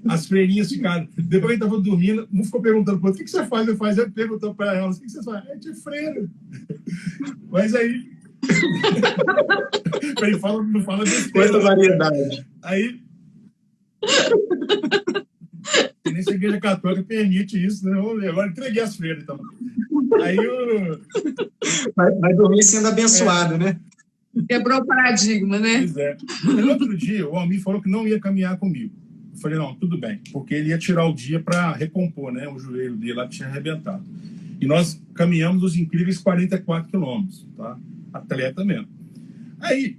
As freirinhas ficaram... Depois ele estava dormindo, um ficou perguntando para o outro, o que você faz? Eu perguntando para elas, o que você faz? É de freira. Mas aí... Ele não fala besteira. Quanta variedade. Aí nem se a igreja católica permite isso, né? Agora entreguei as freiras, então. Aí vai dormir sendo abençoado, né? Quebrou o paradigma, né? Pois é. No outro dia, o Almir falou que não ia caminhar comigo. Eu falei, não, tudo bem, porque ele ia tirar o dia para recompor, né? O joelho dele lá que tinha arrebentado. E nós caminhamos os incríveis 44 quilômetros, tá? Atleta mesmo. Aí,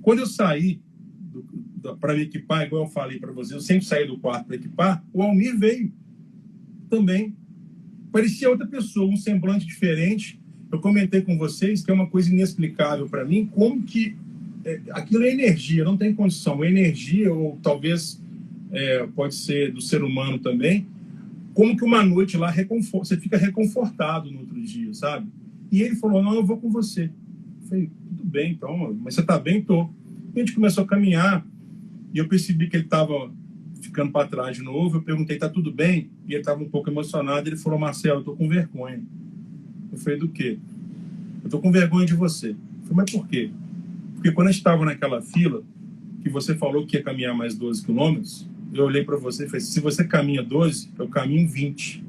quando eu saí para me equipar, igual eu falei para você, eu sempre saí do quarto para equipar, o Almir veio também. Parecia outra pessoa, um semblante diferente. Eu comentei com vocês que é uma coisa inexplicável para mim, como que aquilo é energia, não tem condição. É energia, ou talvez pode ser do ser humano também, como que uma noite lá você fica reconfortado no outro dia, sabe? E ele falou, não, eu vou com você. Eu falei, tudo bem, então, mas você tá bem? Tô. A gente começou a caminhar e eu percebi que ele estava ficando para trás de novo. Eu perguntei, tá tudo bem? E ele estava um pouco emocionado. Ele falou, Marcelo, eu tô com vergonha. Eu falei, do quê? Eu tô com vergonha de você. Eu falei, mas por quê? Porque quando a gente estava naquela fila, que você falou que ia caminhar mais 12 quilômetros, eu olhei para você e falei, se você caminha 12, eu caminho 20.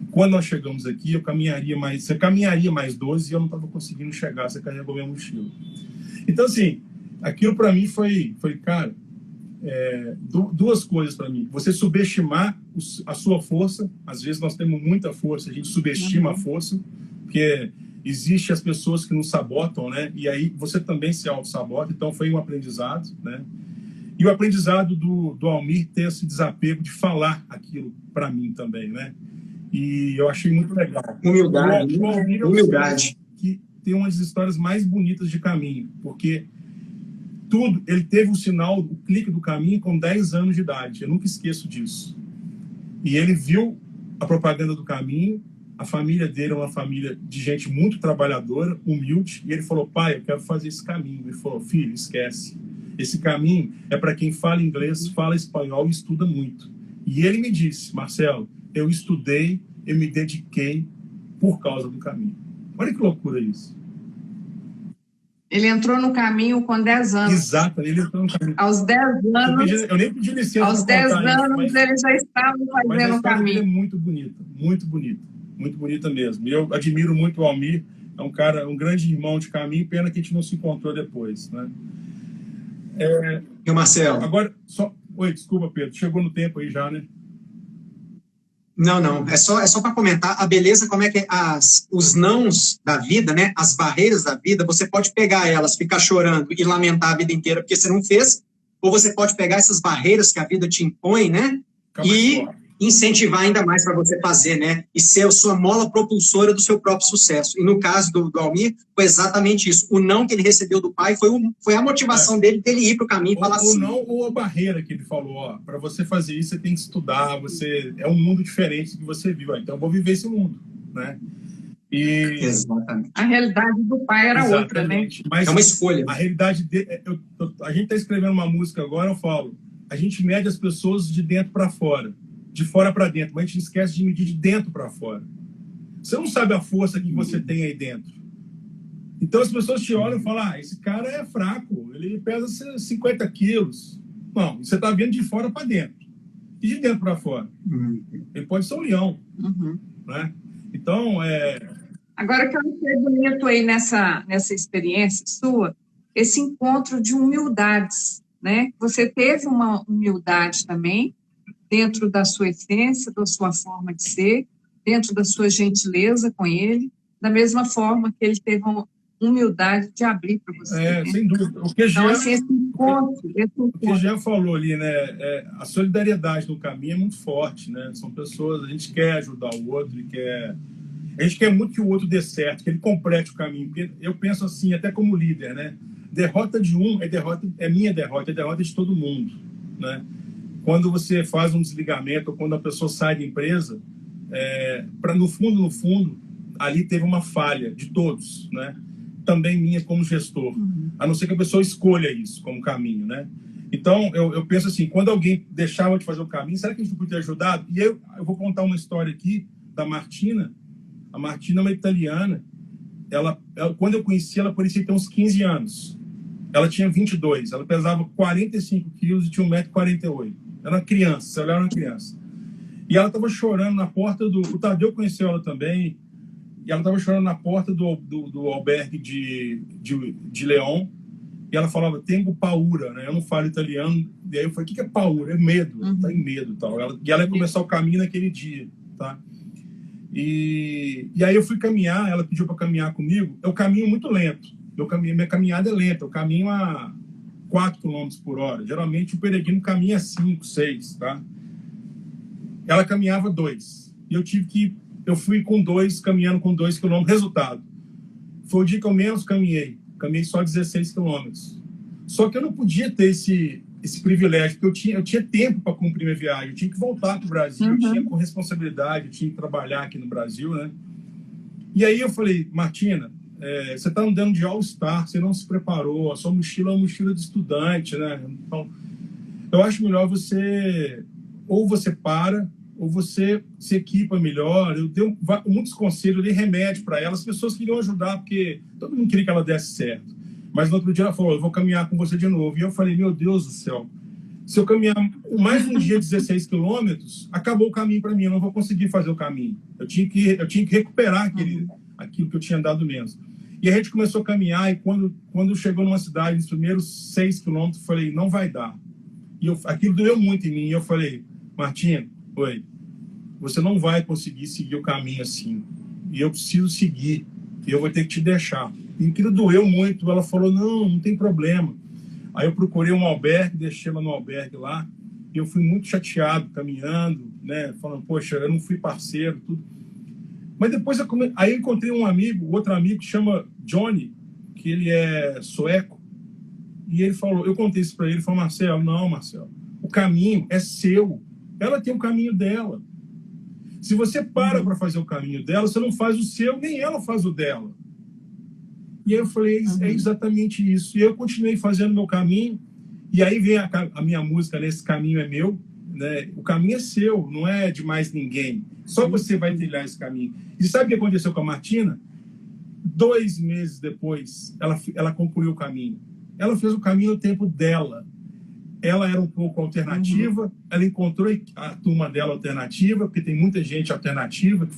E quando nós chegamos aqui, você caminharia mais 12 e eu não estava conseguindo chegar, você carregou minha mochila. Então, assim, aquilo para mim foi cara, duas coisas para mim. Você subestimar a sua força, às vezes nós temos muita força, a gente subestima a força, porque existem as pessoas que nos sabotam, né? E aí você também se auto-sabota, então foi um aprendizado, né? E o aprendizado do Almir ter esse desapego de falar aquilo para mim também, né? E eu achei muito legal. Humildade. O Almir Humildade. Que tem umas histórias mais bonitas de caminho, porque ele teve o sinal, o clique do caminho com 10 anos de idade. Eu nunca esqueço disso. E ele viu a propaganda do caminho. A família dele é uma família de gente muito trabalhadora, humilde, e ele falou, pai, eu quero fazer esse caminho. Ele falou, filho, esquece. Esse caminho é para quem fala inglês, fala espanhol e estuda muito. E ele me disse, Marcelo, eu estudei, eu me dediquei por causa do caminho. Olha que loucura isso. Ele entrou no caminho com 10 anos. Exato, ele entrou no caminho. Aos 10 anos... Eu nem pedi licença. Aos 10 anos, isso, ele já estava fazendo o caminho. É muito bonita, muito bonita. Muito bonita mesmo. E eu admiro muito o Almir, é um cara, um grande irmão de caminho, pena que a gente não se encontrou depois, né? E o Marcelo? Agora, oi, desculpa, Pedro, chegou no tempo aí já, né? Não, é só para comentar a beleza, como é que os nãos da vida, né, as barreiras da vida, você pode pegar elas, ficar chorando e lamentar a vida inteira porque você não fez, ou você pode pegar essas barreiras que a vida te impõe, né, e incentivar ainda mais para você fazer, né? E ser a sua mola propulsora do seu próprio sucesso. E no caso do Almir, foi exatamente isso. O não que ele recebeu do pai foi a motivação dele ir para o caminho e falar assim. Ou não, ou a barreira que ele falou, ó, para você fazer isso, você tem que estudar, é um mundo diferente do que você viu. Então, eu vou viver esse mundo, né? Exatamente. A realidade do pai era outra, né? Mas é uma escolha. A realidade dele... a gente está escrevendo uma música agora, eu falo, a gente mede as pessoas de dentro para fora. De fora para dentro, mas a gente esquece de medir de dentro para fora. Você não sabe a força que você tem aí dentro. Então as pessoas te olham e falam, esse cara é fraco, ele pesa 50 quilos. Não, você está vendo de fora para dentro. E de dentro para fora. Ele pode ser um leão. Né? Então, Agora, que eu achei bonito aí nessa experiência sua, esse encontro de humildades, né? Você teve uma humildade também, dentro da sua essência, da sua forma de ser, dentro da sua gentileza com ele, da mesma forma que ele teve uma humildade de abrir para você. Né? Sem dúvida. Então, assim, esse encontro... O que já falou ali, né? A solidariedade no caminho é muito forte, né? São pessoas, a gente quer ajudar o outro, a gente quer muito que o outro dê certo, que ele complete o caminho. Porque eu penso assim, até como líder, né? Derrota de um é minha derrota, é derrota de todo mundo, né? Quando você faz um desligamento, ou quando a pessoa sai da empresa, no fundo, ali teve uma falha de todos, né? Também minha como gestor, a não ser que a pessoa escolha isso como caminho, né? Então, eu penso assim, quando alguém deixava de fazer o caminho, será que a gente podia ter ajudado? E eu vou contar uma história aqui da Martina. A Martina é uma italiana. Quando eu conheci ela, parecia ter uns 15 anos. Ela tinha 22, ela pesava 45 quilos e tinha 1,48 m. Era uma criança, você olhava uma criança. E ela estava chorando na porta o Tadeu conheceu ela também, e ela estava chorando na porta do albergue de León, e ela falava, tenho paura, né? Eu não falo italiano. E aí eu falei, o que é paura? É medo, tá em medo. Tal. E ela ia começar o caminho naquele dia, tá? E aí eu fui caminhar, ela pediu para caminhar comigo, eu caminho muito lento, minha caminhada é lenta, eu caminho a 4 km por hora. Geralmente o peregrino caminha 5, 6, tá? Ela caminhava 2. E eu fui com 2, caminhando com 2 km. Resultado, foi o dia que eu menos caminhei. Caminhei só 16 km. Só que eu não podia ter esse privilégio, porque eu tinha tempo para cumprir minha viagem. Eu tinha que voltar para o Brasil, eu tinha corresponsabilidade, eu tinha que trabalhar aqui no Brasil, né? E aí eu falei, Martina, você está andando de All-Star, você não se preparou, a sua mochila é uma mochila de estudante, né? Então, eu acho melhor ou você para, ou você se equipa melhor. Eu dei muitos conselhos, eu dei remédio para ela. As pessoas queriam ajudar, porque todo mundo queria que ela desse certo. Mas no outro dia ela falou, eu vou caminhar com você de novo. E eu falei, meu Deus do céu, se eu caminhar mais um dia 16 quilômetros, acabou o caminho para mim, eu não vou conseguir fazer o caminho. Eu tinha que recuperar aquilo que eu tinha dado menos. E a gente começou a caminhar, e quando chegou numa cidade, nos primeiros 6 quilômetros, eu falei, não vai dar. E aquilo doeu muito em mim, e eu falei, Martinha, oi, você não vai conseguir seguir o caminho assim, e eu preciso seguir, e eu vou ter que te deixar. E aquilo doeu muito, ela falou, não tem problema. Aí eu procurei um albergue, deixei ela no albergue lá, e eu fui muito chateado, caminhando, né, falando, poxa, eu não fui parceiro, tudo. Mas depois aí eu encontrei outro amigo que chama Johnny, que ele é sueco, e ele falou, eu contei isso para ele, falou, Marcelo, o caminho é seu, ela tem o caminho dela. Se você para fazer o caminho dela, você não faz o seu, nem ela faz o dela. E aí eu falei, é exatamente isso. E eu continuei fazendo meu caminho, e aí vem a minha música, né? Esse caminho é meu, né? O caminho é seu, não é de mais ninguém. Só você vai trilhar esse caminho. E sabe o que aconteceu com a Martina? 2 meses depois, ela concluiu o caminho. Ela fez o caminho no tempo dela. Ela era um pouco alternativa, ela encontrou a turma dela alternativa, porque tem muita gente alternativa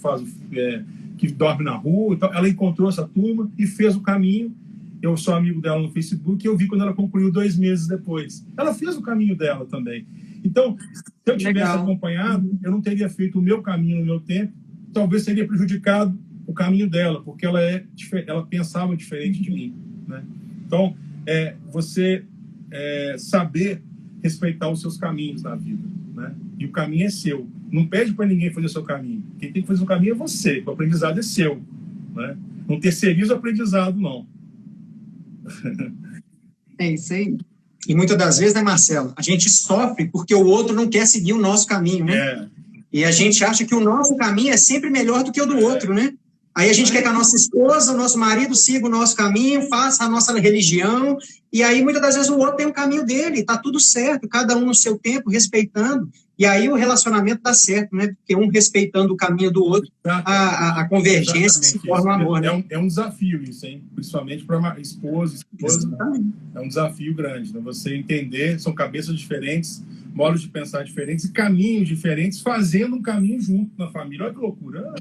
que dorme na rua. Então, ela encontrou essa turma e fez o caminho. Eu sou amigo dela no Facebook e eu vi quando ela concluiu 2 meses depois. Ela fez o caminho dela também. Então, se eu tivesse acompanhado, eu não teria feito o meu caminho no meu tempo, talvez teria prejudicado o caminho dela, porque ela pensava diferente de mim, né? Então, você saber respeitar os seus caminhos na vida, né? E o caminho é seu. Não pede para ninguém fazer o seu caminho. Quem tem que fazer o caminho é você. O aprendizado é seu, né? Não terceiriza o aprendizado, não. É isso aí. E muitas das vezes, né, Marcelo, a gente sofre porque o outro não quer seguir o nosso caminho, né? E a gente acha que o nosso caminho é sempre melhor do que o do outro, né? Aí a gente quer que a nossa esposa, o nosso marido siga o nosso caminho, faça a nossa religião, e aí muitas das vezes o outro tem o caminho dele, tá tudo certo, cada um no seu tempo, respeitando, e aí o relacionamento dá certo, né? Porque um respeitando o caminho do outro, a convergência se torna um amor, né? É um desafio isso, hein? Principalmente para esposa, é um desafio grande, né? Você entender, são cabeças diferentes, modos de pensar diferentes e caminhos diferentes, fazendo um caminho junto na família. Olha que loucura!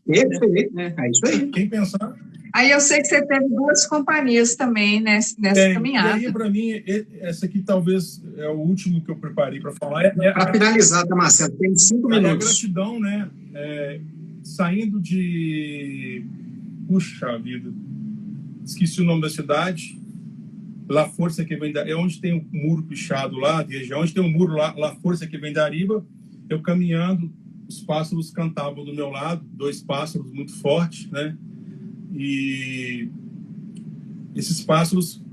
Perfeito, né? É isso aí. Quem pensar? Aí eu sei que você teve 2 companhias também nessa caminhada. E aí, para mim, essa aqui talvez é o último que eu preparei para falar. Para finalizar, tá, Marcelo? Tem 5 minutos. A gratidão, né? Saindo de... Puxa vida. Esqueci o nome da cidade. La Força que vem da... É onde tem um muro pichado lá, de região. Onde tem um muro lá, La Força que vem da Ariba. Eu caminhando, os pássaros cantavam do meu lado, 2 pássaros muito fortes, né? E esses pássaros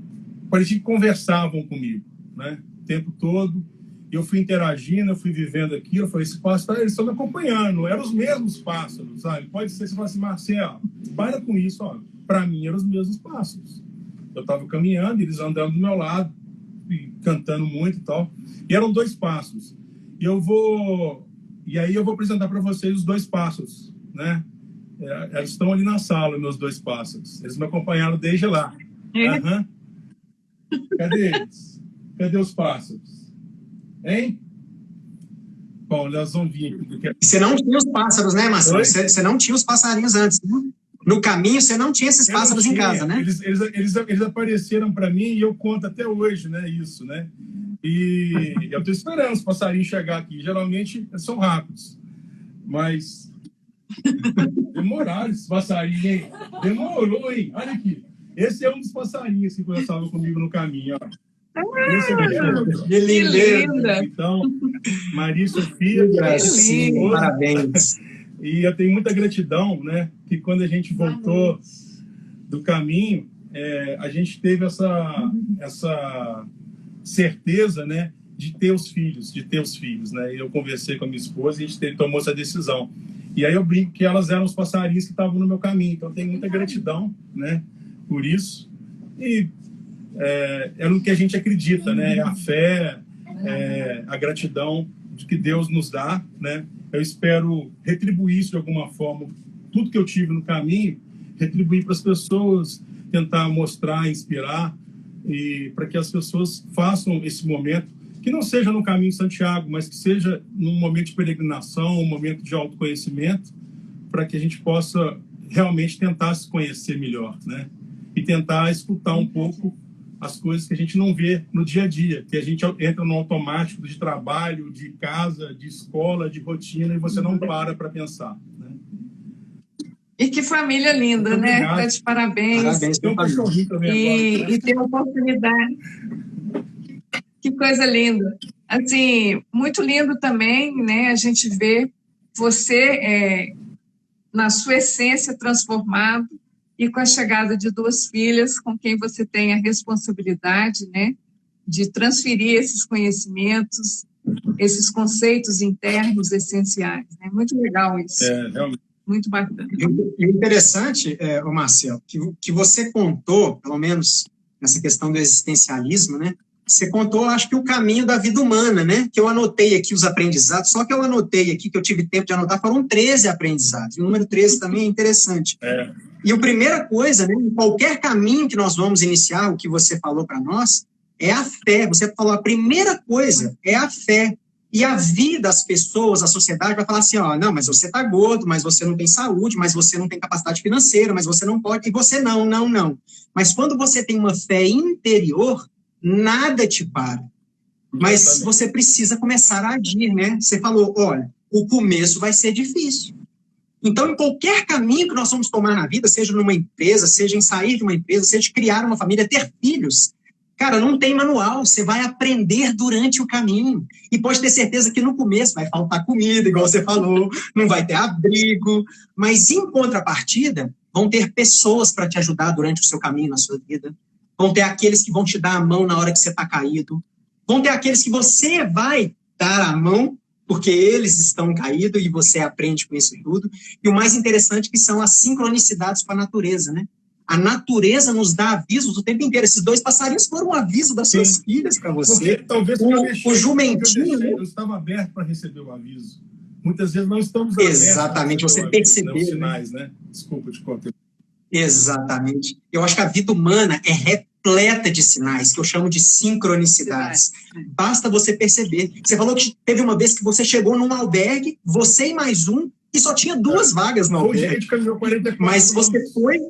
parecia que conversavam comigo, né? O tempo todo. Eu fui interagindo, eu fui vivendo aquilo. Eu falei, esses pássaros, eles estão me acompanhando. Eram os mesmos pássaros, sabe? Pode ser, você fala assim, Marcelo, para com isso, ó. Para mim, eram os mesmos pássaros. Eu estava caminhando, eles andando do meu lado, e cantando muito e tal. E eram 2 pássaros. E aí eu vou apresentar para vocês os 2 pássaros, né? Eles estão ali na sala, meus 2 pássaros. Eles me acompanharam desde lá. Uhum. Cadê eles? Cadê os pássaros? Hein? Bom, elas vão vir aqui. Você não tinha os pássaros, né, Marcelo? Você não tinha os passarinhos antes, né? No caminho, você não tinha esses pássaros em casa, né? Eles apareceram para mim e eu conto até hoje, né? Isso, né? E eu estou esperando os passarinhos chegar aqui. Geralmente são rápidos, mas demoraram esses passarinhos, hein? Demorou, hein? Olha aqui. Esse é um dos passarinhos que conversava comigo no caminho, ó. Esse é que linda! Então, Maria Sofia, parabéns. E eu tenho muita gratidão, né? Que quando a gente voltou do caminho, a gente teve essa certeza, né? De ter os filhos, né? E eu conversei com a minha esposa e a gente tomou essa decisão. E aí eu brinco que elas eram os passarinhos que estavam no meu caminho. Então, eu tenho muita gratidão, né? Por isso. E é no que a gente acredita, né? A fé, a gratidão de que Deus nos dá, né? Eu espero retribuir isso de alguma forma, tudo que eu tive no caminho, retribuir para as pessoas, tentar mostrar, inspirar, e para que as pessoas façam esse momento, que não seja no caminho de Santiago, mas que seja num momento de peregrinação, um momento de autoconhecimento, para que a gente possa realmente tentar se conhecer melhor, né? E tentar escutar um pouco as coisas que a gente não vê no dia a dia, que a gente entra no automático de trabalho, de casa, de escola, de rotina, e você não para pensar, né? E que família linda, né? Tá de parabéns. Parabéns, tem um cachorrinho também agora, né? E ter a oportunidade. Que coisa linda. Assim, muito lindo também, né? A gente vê você na sua essência transformado e com a chegada de 2 filhas com quem você tem a responsabilidade, né, de transferir esses conhecimentos, esses conceitos internos essenciais. É muito legal isso. Realmente. Muito bacana. E o interessante, Marcelo, que você contou, pelo menos nessa questão do existencialismo, né? Você contou, acho que o caminho da vida humana, né? Que eu anotei aqui os aprendizados, só que eu anotei aqui, que eu tive tempo de anotar, foram 13 aprendizados. O número 13 também é interessante. E a primeira coisa, né? Em qualquer caminho que nós vamos iniciar, o que você falou para nós, é a fé. Você falou, a primeira coisa é a fé. E a vida, as pessoas, a sociedade vai falar assim, ó, não, mas você tá gordo, mas você não tem saúde, mas você não tem capacidade financeira, mas você não pode, e você não. Mas quando você tem uma fé interior, nada te para. Mas você precisa começar a agir, né? Você falou, olha, o começo vai ser difícil. Então, em qualquer caminho que nós vamos tomar na vida, seja numa empresa, seja em sair de uma empresa, seja de criar uma família, ter filhos, cara, não tem manual, você vai aprender durante o caminho. E pode ter certeza que no começo vai faltar comida, igual você falou, não vai ter abrigo, mas em contrapartida, vão ter pessoas para te ajudar durante o seu caminho na sua vida. Vão ter aqueles que vão te dar a mão na hora que você está caído. Vão ter aqueles que você vai dar a mão, porque eles estão caídos e você aprende com isso tudo. E o mais interessante que são as sincronicidades com a natureza, né? A natureza nos dá avisos o tempo inteiro. Esses 2 passarinhos foram um aviso das suas filhas para você. Porque, talvez o jumentinho... Eu estava aberto para receber o aviso. Muitas vezes não estamos abertos. Exatamente, você percebeu. Os sinais, né? Desculpa te contar. Exatamente. Eu acho que a vida humana é repleta de sinais, que eu chamo de sincronicidades. Basta você perceber. Você falou que teve uma vez que você chegou num albergue, você e mais um, e só tinha 2 vagas no albergue. Hoje a gente caminhou 44 Mas você foi...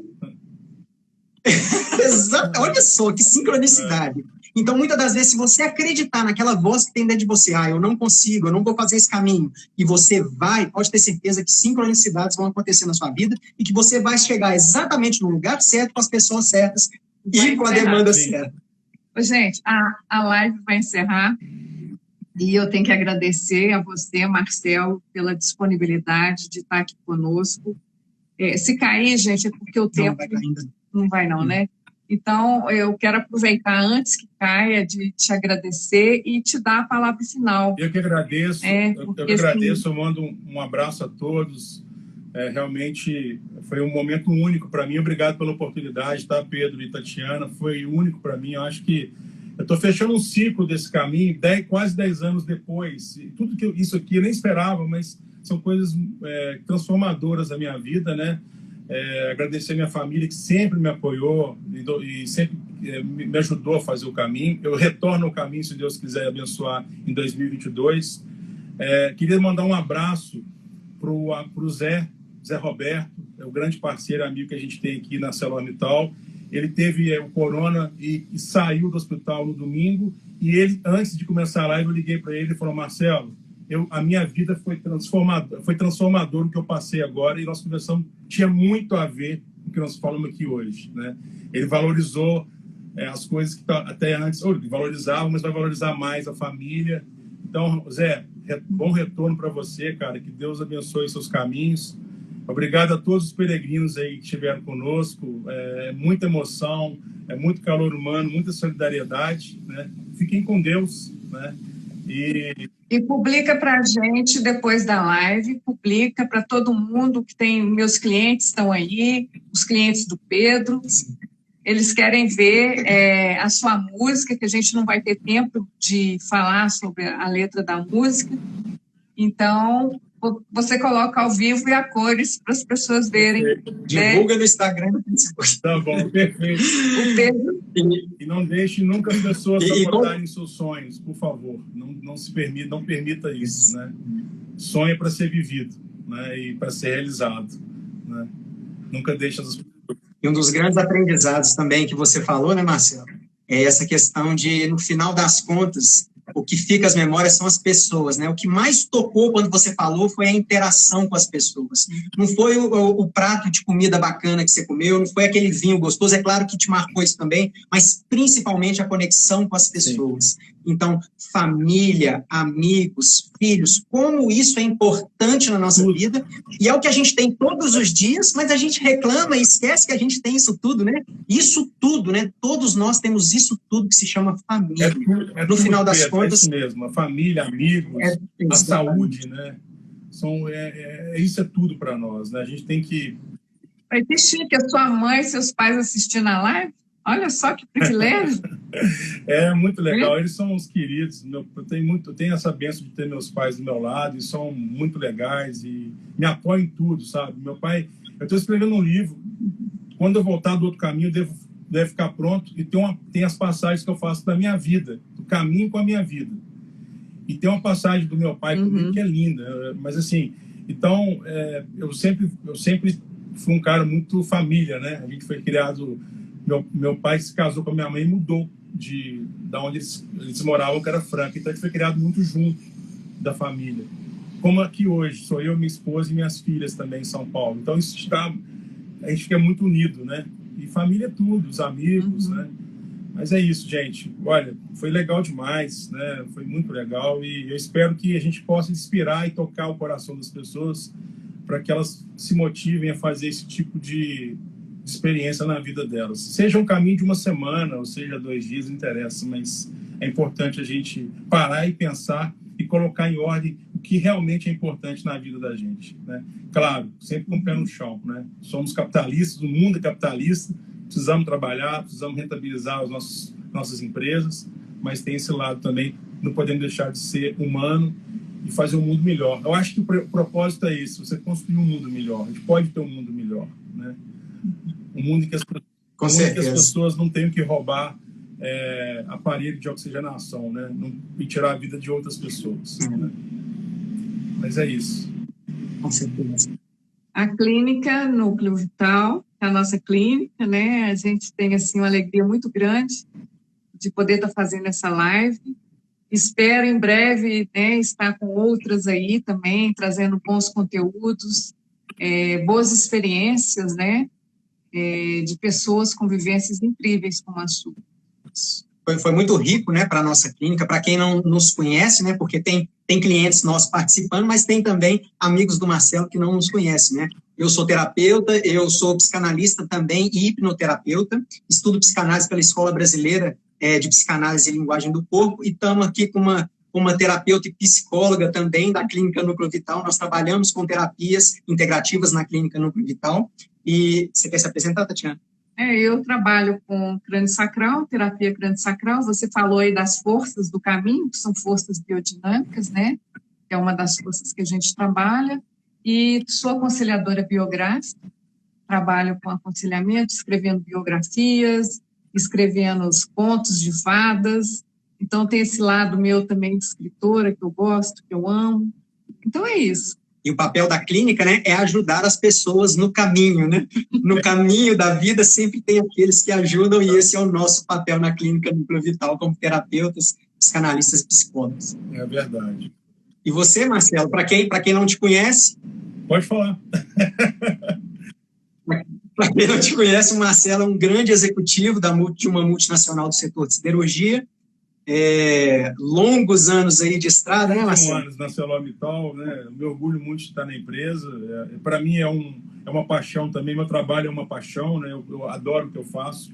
Exato. Olha só, que sincronicidade. Então, muitas das vezes, se você acreditar naquela voz que tem dentro de você, eu não consigo, eu não vou fazer esse caminho, e você vai, pode ter certeza que sincronicidades vão acontecer na sua vida e que você vai chegar exatamente no lugar certo, com as pessoas certas e com a demanda certa. Gente, a live vai encerrar e eu tenho que agradecer a você, Marcelo, pela disponibilidade de estar aqui conosco. Se cair, gente, é porque o tempo... Não vai não, né? Então, eu quero aproveitar antes que caia de te agradecer e te dar a palavra final. Eu que agradeço, eu agradeço, eu mando um abraço a todos. Realmente foi um momento único para mim. Obrigado pela oportunidade, tá, Pedro e Tatiana? Foi único para mim. Eu acho que eu estou fechando um ciclo desse caminho, quase 10 anos depois. E tudo isso aqui eu nem esperava, mas são coisas transformadoras da minha vida, né? Agradecer a minha família que sempre me apoiou e sempre me ajudou a fazer o caminho. Eu retorno ao caminho, se Deus quiser abençoar, em 2022. Queria mandar um abraço para o Zé Roberto, é o grande parceiro, amigo que a gente tem aqui na ArcelorMittal. Ele teve o corona e saiu do hospital no domingo, e ele, antes de começar a live, eu liguei para ele e falou, Marcelo, a minha vida foi transformador o que eu passei agora, e nós conversamos, tinha muito a ver com o que nós falamos aqui hoje, né? Ele valorizou as coisas que até antes valorizava, mas vai valorizar mais a família. Então, Zé, bom retorno para você, cara, que Deus abençoe seus caminhos. Obrigado a todos os peregrinos aí que estiveram conosco. Muita emoção, muito calor humano, muita solidariedade, né? Fiquem com Deus, né? E publica para a gente depois da live, publica para todo mundo que tem, meus clientes estão aí, os clientes do Pedro. eles querem ver a sua música, que a gente não vai ter tempo de falar sobre a letra da música. Então, você coloca ao vivo e a cores para as pessoas verem. Divulga no Instagram. Tá bom, perfeito. E não deixe nunca as pessoas sabotarem seus sonhos, por favor. Não permita isso, né? Sonho é para ser vivido, né? E para ser realizado, né? Nunca deixe as pessoas... E um dos grandes aprendizados também que você falou, né, Marcelo? É essa questão de, no final das contas, o que fica as memórias são as pessoas, né? O que mais tocou quando você falou foi a interação com as pessoas. Não foi o prato de comida bacana que você comeu, não foi aquele vinho gostoso, é claro que te marcou isso também, mas principalmente a conexão com as pessoas. Sim. Então, família, amigos, filhos, como isso é importante na nossa vida, e é o que a gente tem todos os dias, mas a gente reclama e esquece que a gente tem isso tudo, né? Isso tudo, né? Todos nós temos isso tudo que se chama família. No final das contas, é isso mesmo, a família, amigos, a saúde, né? Isso é tudo para nós, né? A gente tem que... Vai ter chique, a sua mãe e seus pais assistindo a live? Olha só que privilégio. É muito legal, eles são uns queridos. Eu tenho essa bênção de ter meus pais do meu lado, e são muito legais e me apoiam em tudo, sabe? Meu pai, eu estou escrevendo um livro, quando eu voltar do outro caminho, deve ficar pronto, e tem as passagens que eu faço da minha vida, do caminho com a minha vida. E tem uma passagem do meu pai comigo que é linda, mas assim, então, eu sempre fui um cara muito família, né? A gente foi criado... Meu pai se casou com a minha mãe e mudou da onde eles moravam, que era Franca. Então, a gente foi criado muito junto da família. Como aqui hoje, sou eu, minha esposa e minhas filhas também em São Paulo. Então, a gente fica muito unido, né? E família é tudo, os amigos, né? Mas é isso, gente. Olha, foi legal demais, né? Foi muito legal e eu espero que a gente possa inspirar e tocar o coração das pessoas para que elas se motivem a fazer esse tipo de experiência na vida delas. Seja um caminho de uma semana, ou seja 2 dias, não interessa, mas é importante a gente parar e pensar e colocar em ordem o que realmente é importante na vida da gente, né? Claro, sempre com o pé no chão, né? Somos capitalistas, o mundo é capitalista, precisamos trabalhar, precisamos rentabilizar as nossas empresas, mas tem esse lado também, não podemos deixar de ser humano e fazer um mundo melhor. Eu acho que o propósito é esse, você construir um mundo melhor. A gente pode ter um mundo melhor, né? Um mundo em que as pessoas não tenham que roubar aparelho de oxigenação, né? E tirar a vida de outras pessoas. Né? Mas é isso. Com certeza. A clínica Núcleo Vital, a nossa clínica, né? A gente tem assim uma alegria muito grande de poder estar fazendo essa live. Espero em breve, né, estar com outras aí também, trazendo bons conteúdos, boas experiências, né? De pessoas com vivências incríveis como a sua. Foi muito rico, né, para a nossa clínica, para quem não nos conhece, né, porque tem clientes nossos participando, mas tem também amigos do Marcelo que não nos conhecem, né. Eu sou terapeuta, eu sou psicanalista também e hipnoterapeuta, estudo psicanálise pela Escola Brasileira de Psicanálise e Linguagem do Corpo, e estamos aqui com uma terapeuta e psicóloga também da Clínica Núcleo Vital. Nós trabalhamos com terapias integrativas na Clínica Núcleo Vital. E você quer se apresentar, Tatiana? Eu trabalho com crânio-sacral, terapia crânio-sacral. Você falou aí das forças do caminho, que são forças biodinâmicas, né? Que é uma das forças que a gente trabalha. E sou aconselhadora biográfica. Trabalho com aconselhamento, escrevendo biografias, escrevendo os contos de fadas. Então, tem esse lado meu também de escritora, que eu gosto, que eu amo. Então, é isso. E o papel da clínica, né, é ajudar as pessoas no caminho, né? No caminho da vida sempre tem aqueles que ajudam, e esse é o nosso papel na Clínica Núcleo Vital, como terapeutas, psicanalistas e psicólogos. É verdade. E você, Marcelo, para quem não te conhece... Pode falar. Para quem não te conhece, o Marcelo é um grande executivo de uma multinacional do setor de siderurgia, longos anos aí de estrada, né, Marcelo? Anos na ArcelorMittal, né? Me orgulho muito de estar na empresa. Para mim é uma paixão também. Meu trabalho é uma paixão, né? Eu adoro o que eu faço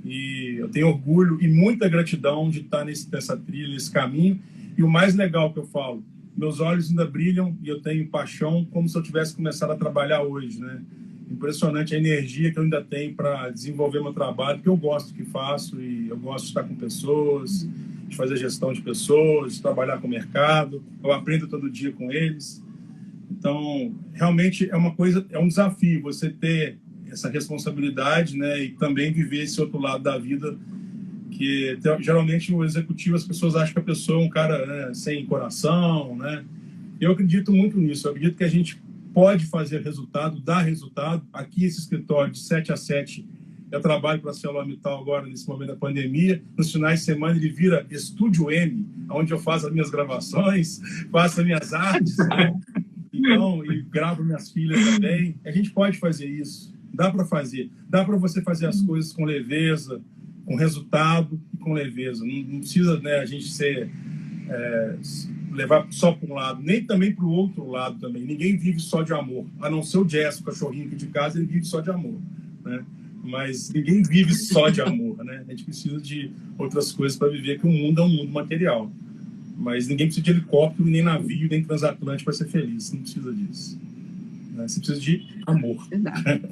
e eu tenho orgulho e muita gratidão de estar nessa trilha, nesse caminho. E o mais legal que eu falo, meus olhos ainda brilham e eu tenho paixão como se eu tivesse começado a trabalhar hoje, né? impressionante a energia que eu ainda tenho para desenvolver meu trabalho, porque eu gosto do que faço e eu gosto de estar com pessoas, de fazer gestão de pessoas, de trabalhar com o mercado. Eu aprendo todo dia com eles. Então, realmente é uma coisa, é um desafio você ter essa responsabilidade, né, e também viver esse outro lado da vida, que geralmente o executivo, as pessoas acham que a pessoa é um cara, né, sem coração, né? Eu acredito muito nisso. Eu acredito que a gente pode fazer resultado, dar resultado. Aqui, esse escritório de 7 a 7, eu trabalho para a ArcelorMittal agora, nesse momento da pandemia. Nos finais de semana, ele vira Estúdio M, onde eu faço as minhas gravações, faço as minhas artes, né? Então, e gravo minhas filhas também. A gente pode fazer isso. Dá para fazer. Dá para você fazer as coisas com leveza, com resultado e com leveza. Não precisa, né, a gente levar só para um lado, nem também para o outro lado também. Ninguém vive só de amor. A não ser o Jess, o cachorrinho aqui de casa, ele vive só de amor, né? Mas ninguém vive só de amor, né? A gente precisa de outras coisas para viver, que o mundo é um mundo material. Mas ninguém precisa de helicóptero, nem navio, nem transatlântico para ser feliz. Não precisa disso. Você precisa de amor. Verdade.